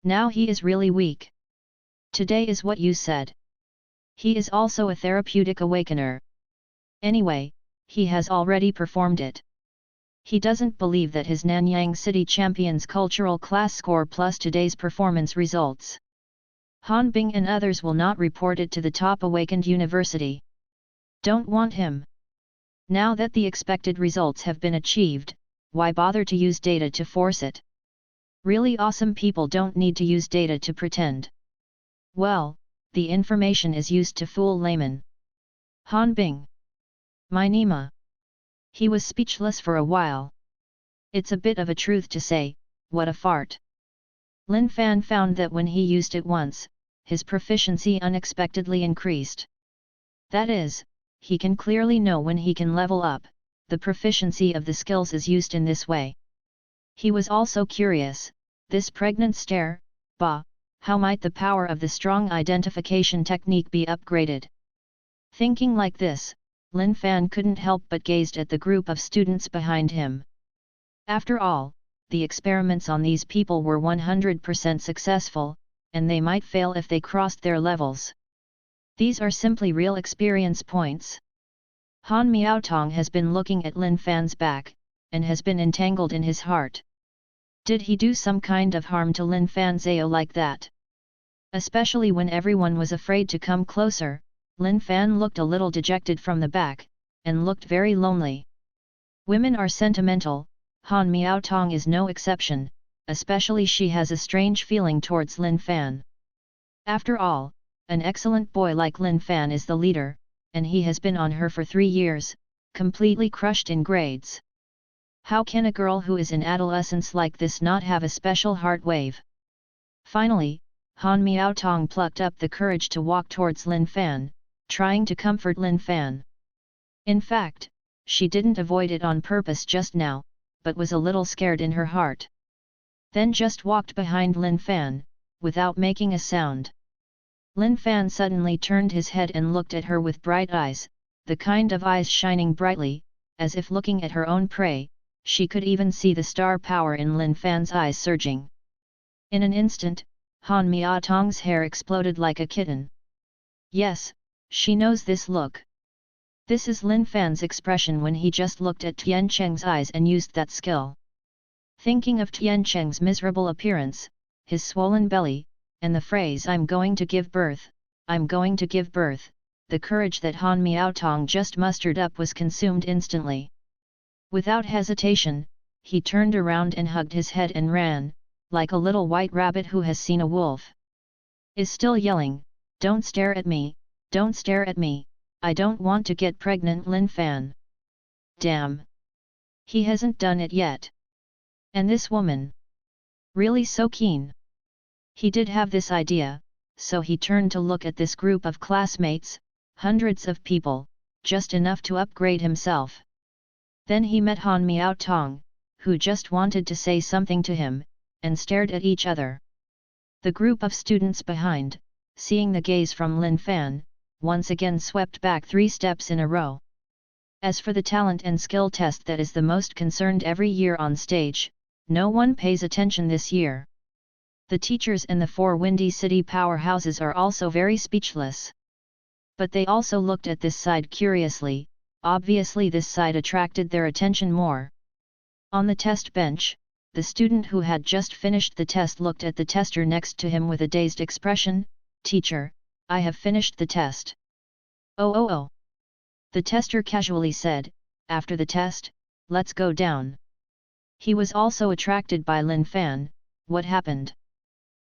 Now he is really weak. Today is what you said. He is also a therapeutic awakener. Anyway, he has already performed it. He doesn't believe that his Nanyang City Champions cultural class score plus today's performance results. Han Bing and others will not report it to the top awakened university. Don't want him. Now that the expected results have been achieved, why bother to use data to force it? Really awesome people don't need to use data to pretend. Well, the information is used to fool laymen. Han Bing. My Nima. He was speechless for a while. It's a bit of a truth to say, what a fart. Lin Fan found that when he used it once, his proficiency unexpectedly increased. That is, he can clearly know when he can level up, the proficiency of the skills is used in this way. He was also curious, this pregnant stare, bah, how might the power of the strong identification technique be upgraded? Thinking like this, Lin Fan couldn't help but gazed at the group of students behind him. After all, the experiments on these people were 100% successful, and they might fail if they crossed their levels. These are simply real experience points. Han Miaotong has been looking at Lin Fan's back, and has been entangled in his heart. Did he do some kind of harm to Lin Fan Zhao like that? Especially when everyone was afraid to come closer, Lin Fan looked a little dejected from the back, and looked very lonely. Women are sentimental, Han Miaotong is no exception, especially she has a strange feeling towards Lin Fan. After all, an excellent boy like Lin Fan is the leader, and he has been on her for 3 years, completely crushed in grades. How can a girl who is in adolescence like this not have a special heart wave? Finally, Han Miaotong plucked up the courage to walk towards Lin Fan, trying to comfort Lin Fan. In fact, she didn't avoid it on purpose just now, but was a little scared in her heart. Then just walked behind Lin Fan, without making a sound. Lin Fan suddenly turned his head and looked at her with bright eyes, the kind of eyes shining brightly, as if looking at her own prey. She could even see the star power in Lin Fan's eyes surging. In an instant, Han Miaotong's hair exploded like a kitten. Yes, she knows this look. This is Lin Fan's expression when he just looked at Tian Cheng's eyes and used that skill. Thinking of Tian Cheng's miserable appearance, his swollen belly, and the phrase "I'm going to give birth, I'm going to give birth," the courage that Han Miaotong just mustered up was consumed instantly. Without hesitation, he turned around and hugged his head and ran, like a little white rabbit who has seen a wolf. Is still yelling, "Don't stare at me, don't stare at me, I don't want to get pregnant Lin Fan." Damn! He hasn't done it yet. And this woman? Really so keen? He did have this idea, so he turned to look at this group of classmates, hundreds of people, just enough to upgrade himself. Then he met Han Miaotong, who just wanted to say something to him, and stared at each other. The group of students behind, seeing the gaze from Lin Fan, once again swept back 3 steps in a row. As for the talent and skill test that is the most concerned every year on stage, no one pays attention this year. The teachers and the 4 Windy City powerhouses are also very speechless. But they also looked at this side curiously, obviously this side attracted their attention more. On the test bench, the student who had just finished the test looked at the tester next to him with a dazed expression. "Teacher, I have finished the test." Oh. The tester casually said, "After the test, let's go down." He was also attracted by Lin Fan. What happened?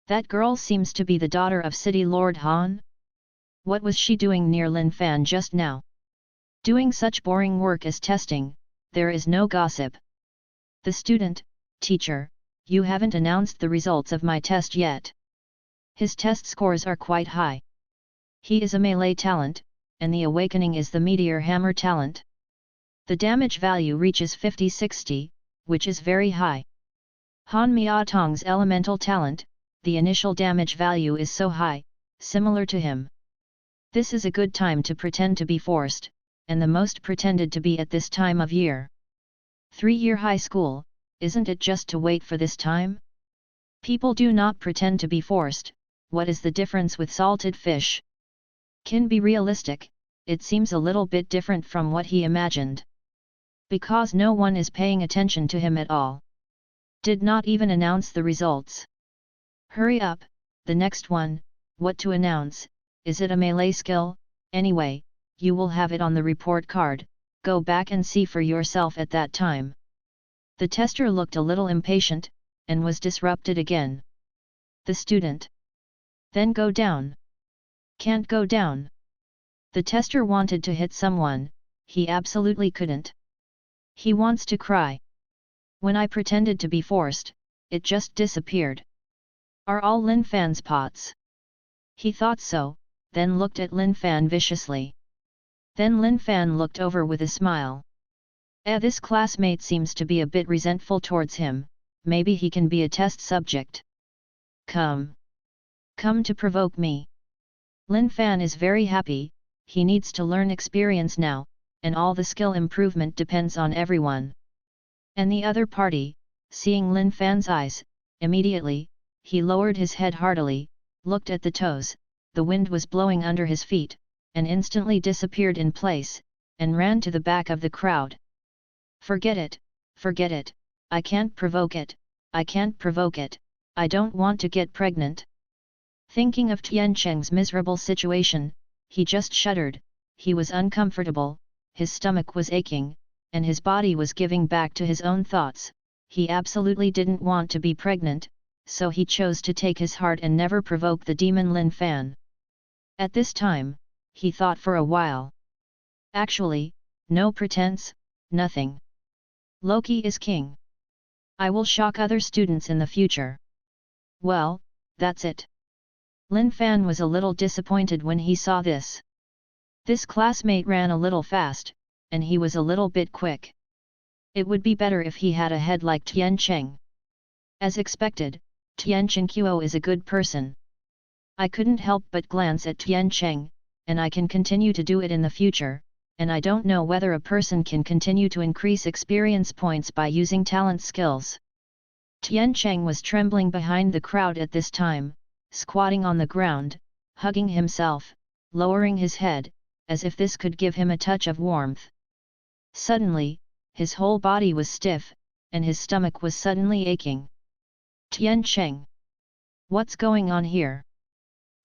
That girl seems to be the daughter of City Lord Han? What was she doing near Lin Fan just now? Doing such boring work as testing, there is no gossip. The student, teacher, you haven't announced the results of my test yet. His test scores are quite high. He is a melee talent, and the awakening is the meteor hammer talent. The damage value reaches 50-60, which is very high. Han Miatong's elemental talent, the initial damage value is so high, similar to him. This is a good time to pretend to be forced, and the most pretended to be at this time of year. 3-year high school, isn't it just to wait for this time? People do not pretend to be forced. What is the difference with salted fish? Can be realistic, it seems a little bit different from what he imagined. Because no one is paying attention to him at all. Did not even announce the results. Hurry up, the next one, what to announce, is it a melee skill? Anyway, you will have it on the report card, go back and see for yourself at that time. The tester looked a little impatient, and was disrupted again. The student. Then go down. Can't go down. The tester wanted to hit someone, he absolutely couldn't. He wants to cry. When I pretended to be forced, it just disappeared. Are all Lin Fan's pots? He thought so, then looked at Lin Fan viciously. Then Lin Fan looked over with a smile. This classmate seems to be a bit resentful towards him, maybe he can be a test subject. Come to provoke me. Lin Fan is very happy, he needs to learn experience now, and all the skill improvement depends on everyone. And the other party, seeing Lin Fan's eyes, immediately, he lowered his head heartily, looked at the toes, the wind was blowing under his feet, and instantly disappeared in place, and ran to the back of the crowd. Forget it, I can't provoke it, I don't want to get pregnant. Thinking of Tian Cheng's miserable situation, he just shuddered, he was uncomfortable, his stomach was aching, and his body was giving back to his own thoughts. He absolutely didn't want to be pregnant, so he chose to take his heart and never provoke the demon Lin Fan. At this time, he thought for a while. Actually, no pretense, nothing. Loki is king. I will shock other students in the future. Well, that's it. Lin Fan was a little disappointed when he saw this. This classmate ran a little fast, and he was a little bit quick. It would be better if he had a head like Tian Cheng. As expected, Tian Chengqiu is a good person. I couldn't help but glance at Tian Cheng, and I can continue to do it in the future, and I don't know whether a person can continue to increase experience points by using talent skills. Tian Cheng was trembling behind the crowd at this time, squatting on the ground, hugging himself, lowering his head, as if this could give him a touch of warmth. Suddenly, his whole body was stiff, and his stomach was suddenly aching. Tian Cheng. What's going on here?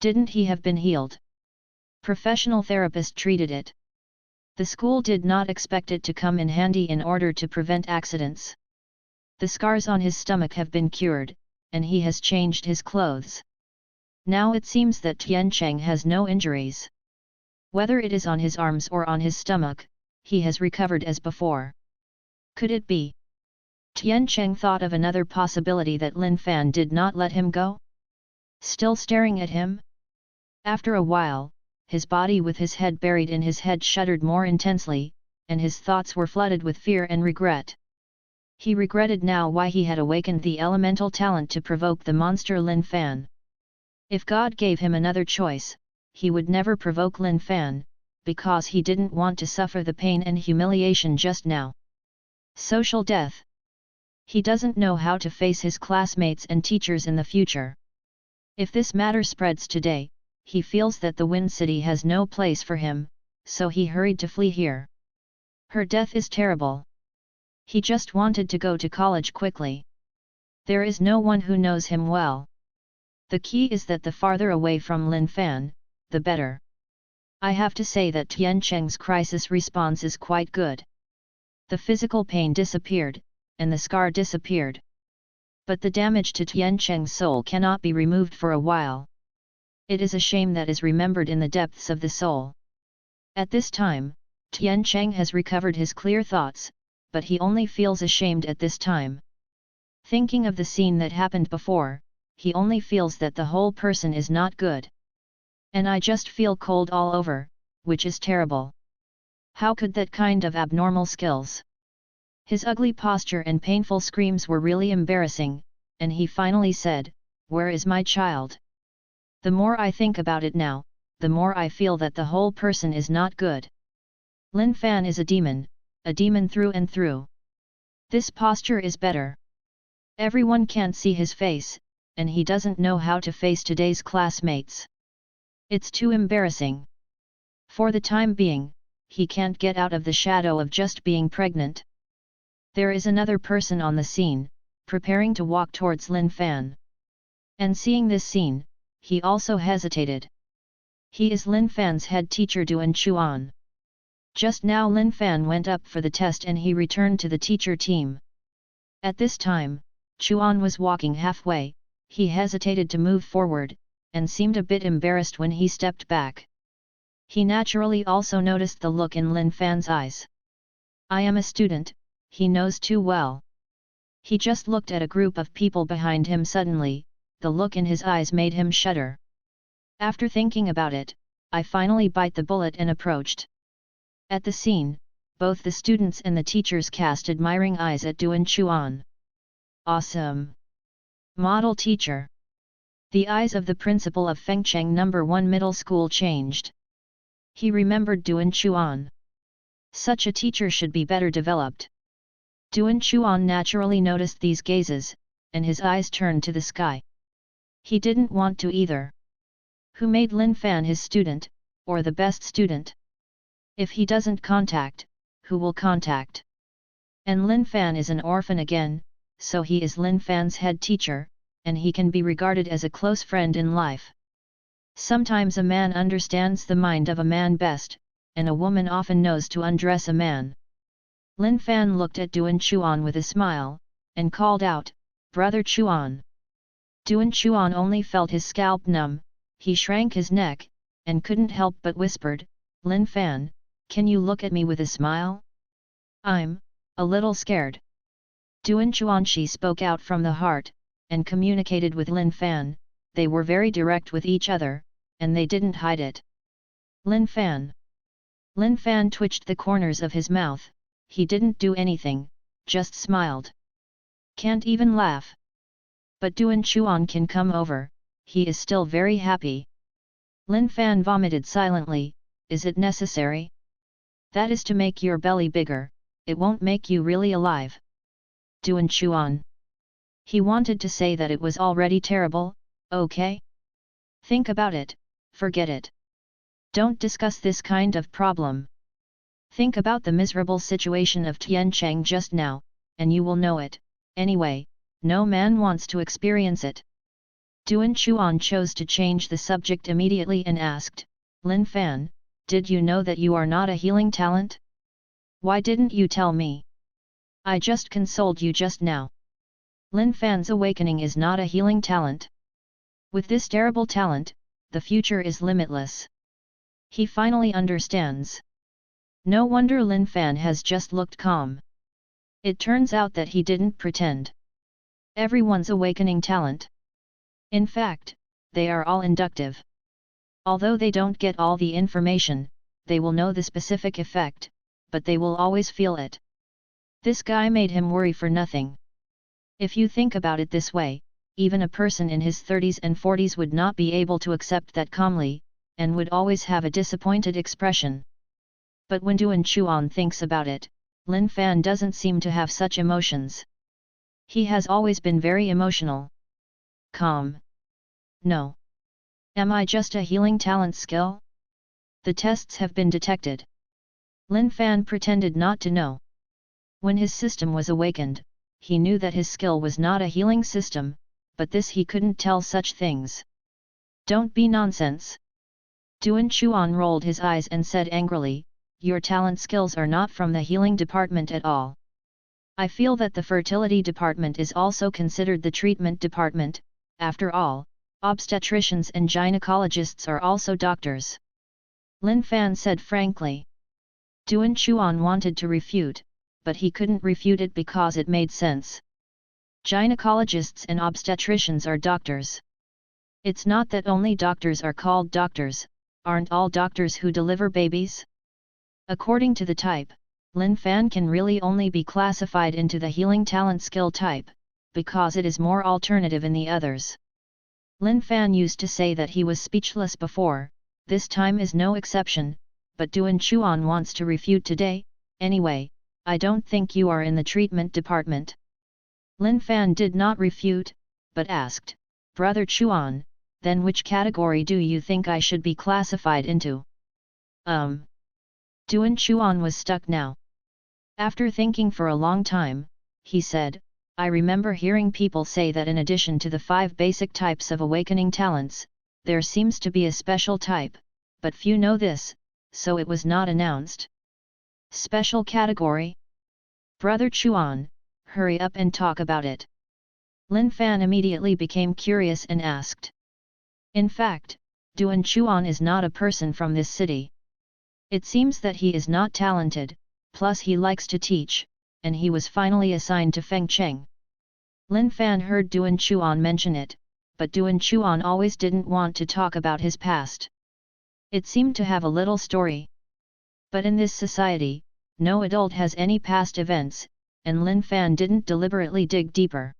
Didn't he have been healed? Professional therapist treated it. The school did not expect it to come in handy in order to prevent accidents. The scars on his stomach have been cured, and he has changed his clothes. Now it seems that Tian Cheng has no injuries. Whether it is on his arms or on his stomach, he has recovered as before. Could it be? Tian Cheng thought of another possibility that Lin Fan did not let him go. Still staring at him? After a while, his body with his head buried in his head shuddered more intensely, and his thoughts were flooded with fear and regret. He regretted now why he had awakened the elemental talent to provoke the monster Lin Fan. If God gave him another choice, he would never provoke Lin Fan, because he didn't want to suffer the pain and humiliation just now. Social death. He doesn't know how to face his classmates and teachers in the future. If this matter spreads today, he feels that the Wind City has no place for him, so he hurried to flee here. Her death is terrible. He just wanted to go to college quickly. There is no one who knows him well. The key is that the farther away from Lin Fan, the better. I have to say that Tian Cheng's crisis response is quite good. The physical pain disappeared, and the scar disappeared. But the damage to Tiancheng's soul cannot be removed for a while. It is a shame that is remembered in the depths of the soul. At this time, Tiancheng has recovered his clear thoughts, but he only feels ashamed at this time. Thinking of the scene that happened before, he only feels that the whole person is not good. And I just feel cold all over, which is terrible. How could that kind of abnormal skills? His ugly posture and painful screams were really embarrassing, and he finally said, "Where is my child?" The more I think about it now, the more I feel that the whole person is not good. Lin Fan is a demon through and through. This posture is better. Everyone can't see his face, and he doesn't know how to face today's classmates. It's too embarrassing. For the time being, he can't get out of the shadow of just being pregnant. There is another person on the scene, preparing to walk towards Lin Fan. And seeing this scene, he also hesitated. He is Lin Fan's head teacher Duan Chuan. Just now Lin Fan went up for the test and he returned to the teacher team. At this time, Chuan was walking halfway, he hesitated to move forward, and seemed a bit embarrassed when he stepped back. He naturally also noticed the look in Lin Fan's eyes. I am a student, he knows too well. He just looked at a group of people behind him suddenly, the look in his eyes made him shudder. After thinking about it, I finally bite the bullet and approached. At the scene, both the students and the teachers cast admiring eyes at Duan Chuan. Awesome! Model teacher! The eyes of the principal of Fengcheng No. 1 Middle School changed. He remembered Duan Chuan. Such a teacher should be better developed. Duan Chuan naturally noticed these gazes, and his eyes turned to the sky. He didn't want to either. Who made Lin Fan his student, or the best student? If he doesn't contact, who will contact? And Lin Fan is an orphan again, so he is Lin Fan's head teacher, and he can be regarded as a close friend in life. Sometimes a man understands the mind of a man best, and a woman often knows to undress a man. Lin Fan looked at Duan Chuan with a smile, and called out, "Brother Chuan." Duan Chuan only felt his scalp numb, he shrank his neck, and couldn't help but whispered, "Lin Fan, can you look at me with a smile? I'm a little scared." Duan Chuanxi spoke out from the heart, and communicated with Lin Fan. They were very direct with each other, and they didn't hide it. Lin Fan. Lin Fan twitched the corners of his mouth, he didn't do anything, just smiled. Can't even laugh. But Duan Chuan can come over, he is still very happy. Lin Fan vomited silently, is it necessary? That is to make your belly bigger, it won't make you really alive. Duan Chuan. He wanted to say that it was already terrible, okay? Think about it, forget it. Don't discuss this kind of problem. Think about the miserable situation of Tiancheng just now, and you will know it. Anyway, no man wants to experience it. Duan Chuan chose to change the subject immediately and asked, Lin Fan, did you know that you are not a healing talent? Why didn't you tell me? I just consoled you just now. Lin Fan's awakening is not a healing talent. With this terrible talent, the future is limitless. He finally understands. No wonder Lin Fan has just looked calm. It turns out that he didn't pretend. Everyone's awakening talent. In fact, they are all inductive. Although they don't get all the information, they will know the specific effect, but they will always feel it. This guy made him worry for nothing. If you think about it this way, even a person in his 30s and 40s would not be able to accept that calmly, and would always have a disappointed expression. But when Duan Chuan thinks about it, Lin Fan doesn't seem to have such emotions. He has always been very emotional. Calm. No. Am I just a healing talent skill? The tests have been detected. Lin Fan pretended not to know. When his system was awakened, he knew that his skill was not a healing system, but this he couldn't tell such things. Don't be nonsense. Duan Chuan rolled his eyes and said angrily, your talent skills are not from the healing department at all. I feel that the fertility department is also considered the treatment department. After all, obstetricians and gynecologists are also doctors. Lin Fan said frankly. Duan Chuan wanted to refute, but he couldn't refute it because it made sense. Gynecologists and obstetricians are doctors. It's not that only doctors are called doctors, aren't all doctors who deliver babies? According to the type, Lin Fan can really only be classified into the healing talent skill type, because it is more alternative in the others. Lin Fan used to say that he was speechless before, this time is no exception, but Duan Chuan wants to refute today. Anyway, I don't think you are in the treatment department. Lin Fan did not refute, but asked, Brother Chuan, then which category do you think I should be classified into? Duan Chuan was stuck now. After thinking for a long time, he said, I remember hearing people say that in addition to the 5 basic types of awakening talents, there seems to be a special type, but few know this, so it was not announced. Special category? Brother Chuan, hurry up and talk about it. Lin Fan immediately became curious and asked. In fact, Duan Chuan is not a person from this city. It seems that he is not talented, plus he likes to teach, and he was finally assigned to Fengcheng. Lin Fan heard Duan Chuan mention it, but Duan Chuan always didn't want to talk about his past. It seemed to have a little story. But in this society, no adult has any past events, and Lin Fan didn't deliberately dig deeper.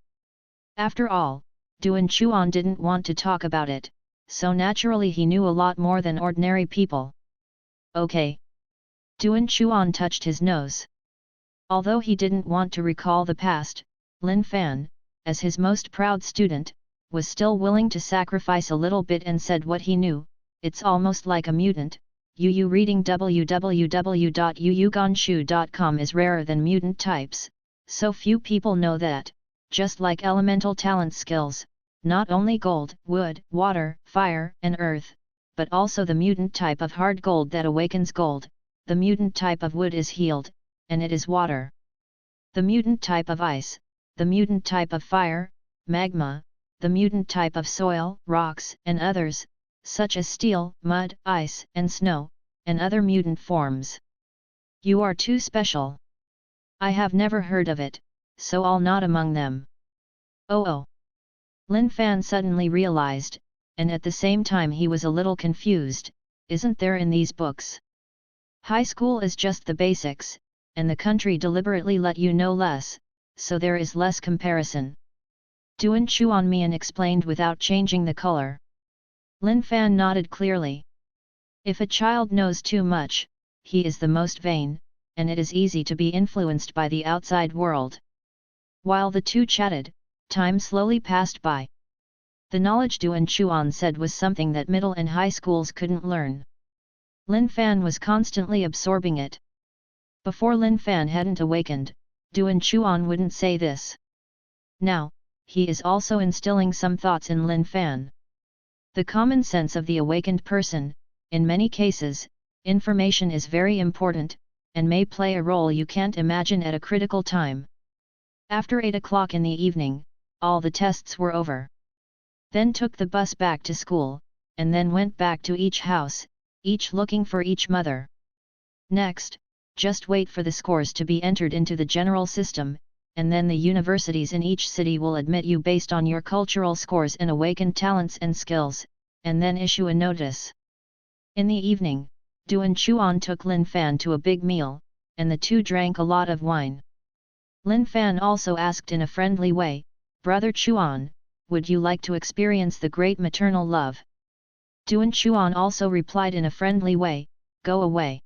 After all, Duan Chuan didn't want to talk about it, so naturally he knew a lot more than ordinary people. Okay. Duan Chuan touched his nose. Although he didn't want to recall the past, Lin Fan, as his most proud student, was still willing to sacrifice a little bit and said what he knew. It's almost like a mutant. Yu reading www.yuyuganshu.com is rarer than mutant types, so few people know that, just like elemental talent skills, not only gold, wood, water, fire, and earth, but also the mutant type of hard gold that awakens gold, the mutant type of wood is healed, and it is water. The mutant type of ice, the mutant type of fire, magma, the mutant type of soil, rocks, and others, such as steel, mud, ice, and snow, and other mutant forms. You are too special. I have never heard of it, so I'll not among them. Oh. Lin Fan suddenly realized, and at the same time he was a little confused, isn't there in these books? High school is just the basics, and the country deliberately let you know less, so there is less comparison. Duan Chuanmian explained without changing the color. Lin Fan nodded clearly. If a child knows too much, he is the most vain, and it is easy to be influenced by the outside world. While the two chatted, time slowly passed by. The knowledge Duan Chuan said was something that middle and high schools couldn't learn. Lin Fan was constantly absorbing it. Before Lin Fan hadn't awakened, Duan Chuan wouldn't say this. Now, he is also instilling some thoughts in Lin Fan. The common sense of the awakened person, in many cases, information is very important, and may play a role you can't imagine at a critical time. After 8 o'clock in the evening, all the tests were over. Then took the bus back to school, and then went back to each house, each looking for each mother. Next, just wait for the scores to be entered into the general system, and then the universities in each city will admit you based on your cultural scores and awakened talents and skills, and then issue a notice. In the evening, Duan Chuan took Lin Fan to a big meal, and the two drank a lot of wine. Lin Fan also asked in a friendly way, Brother Chuan, would you like to experience the great maternal love? Duan Chuan also replied in a friendly way, go away.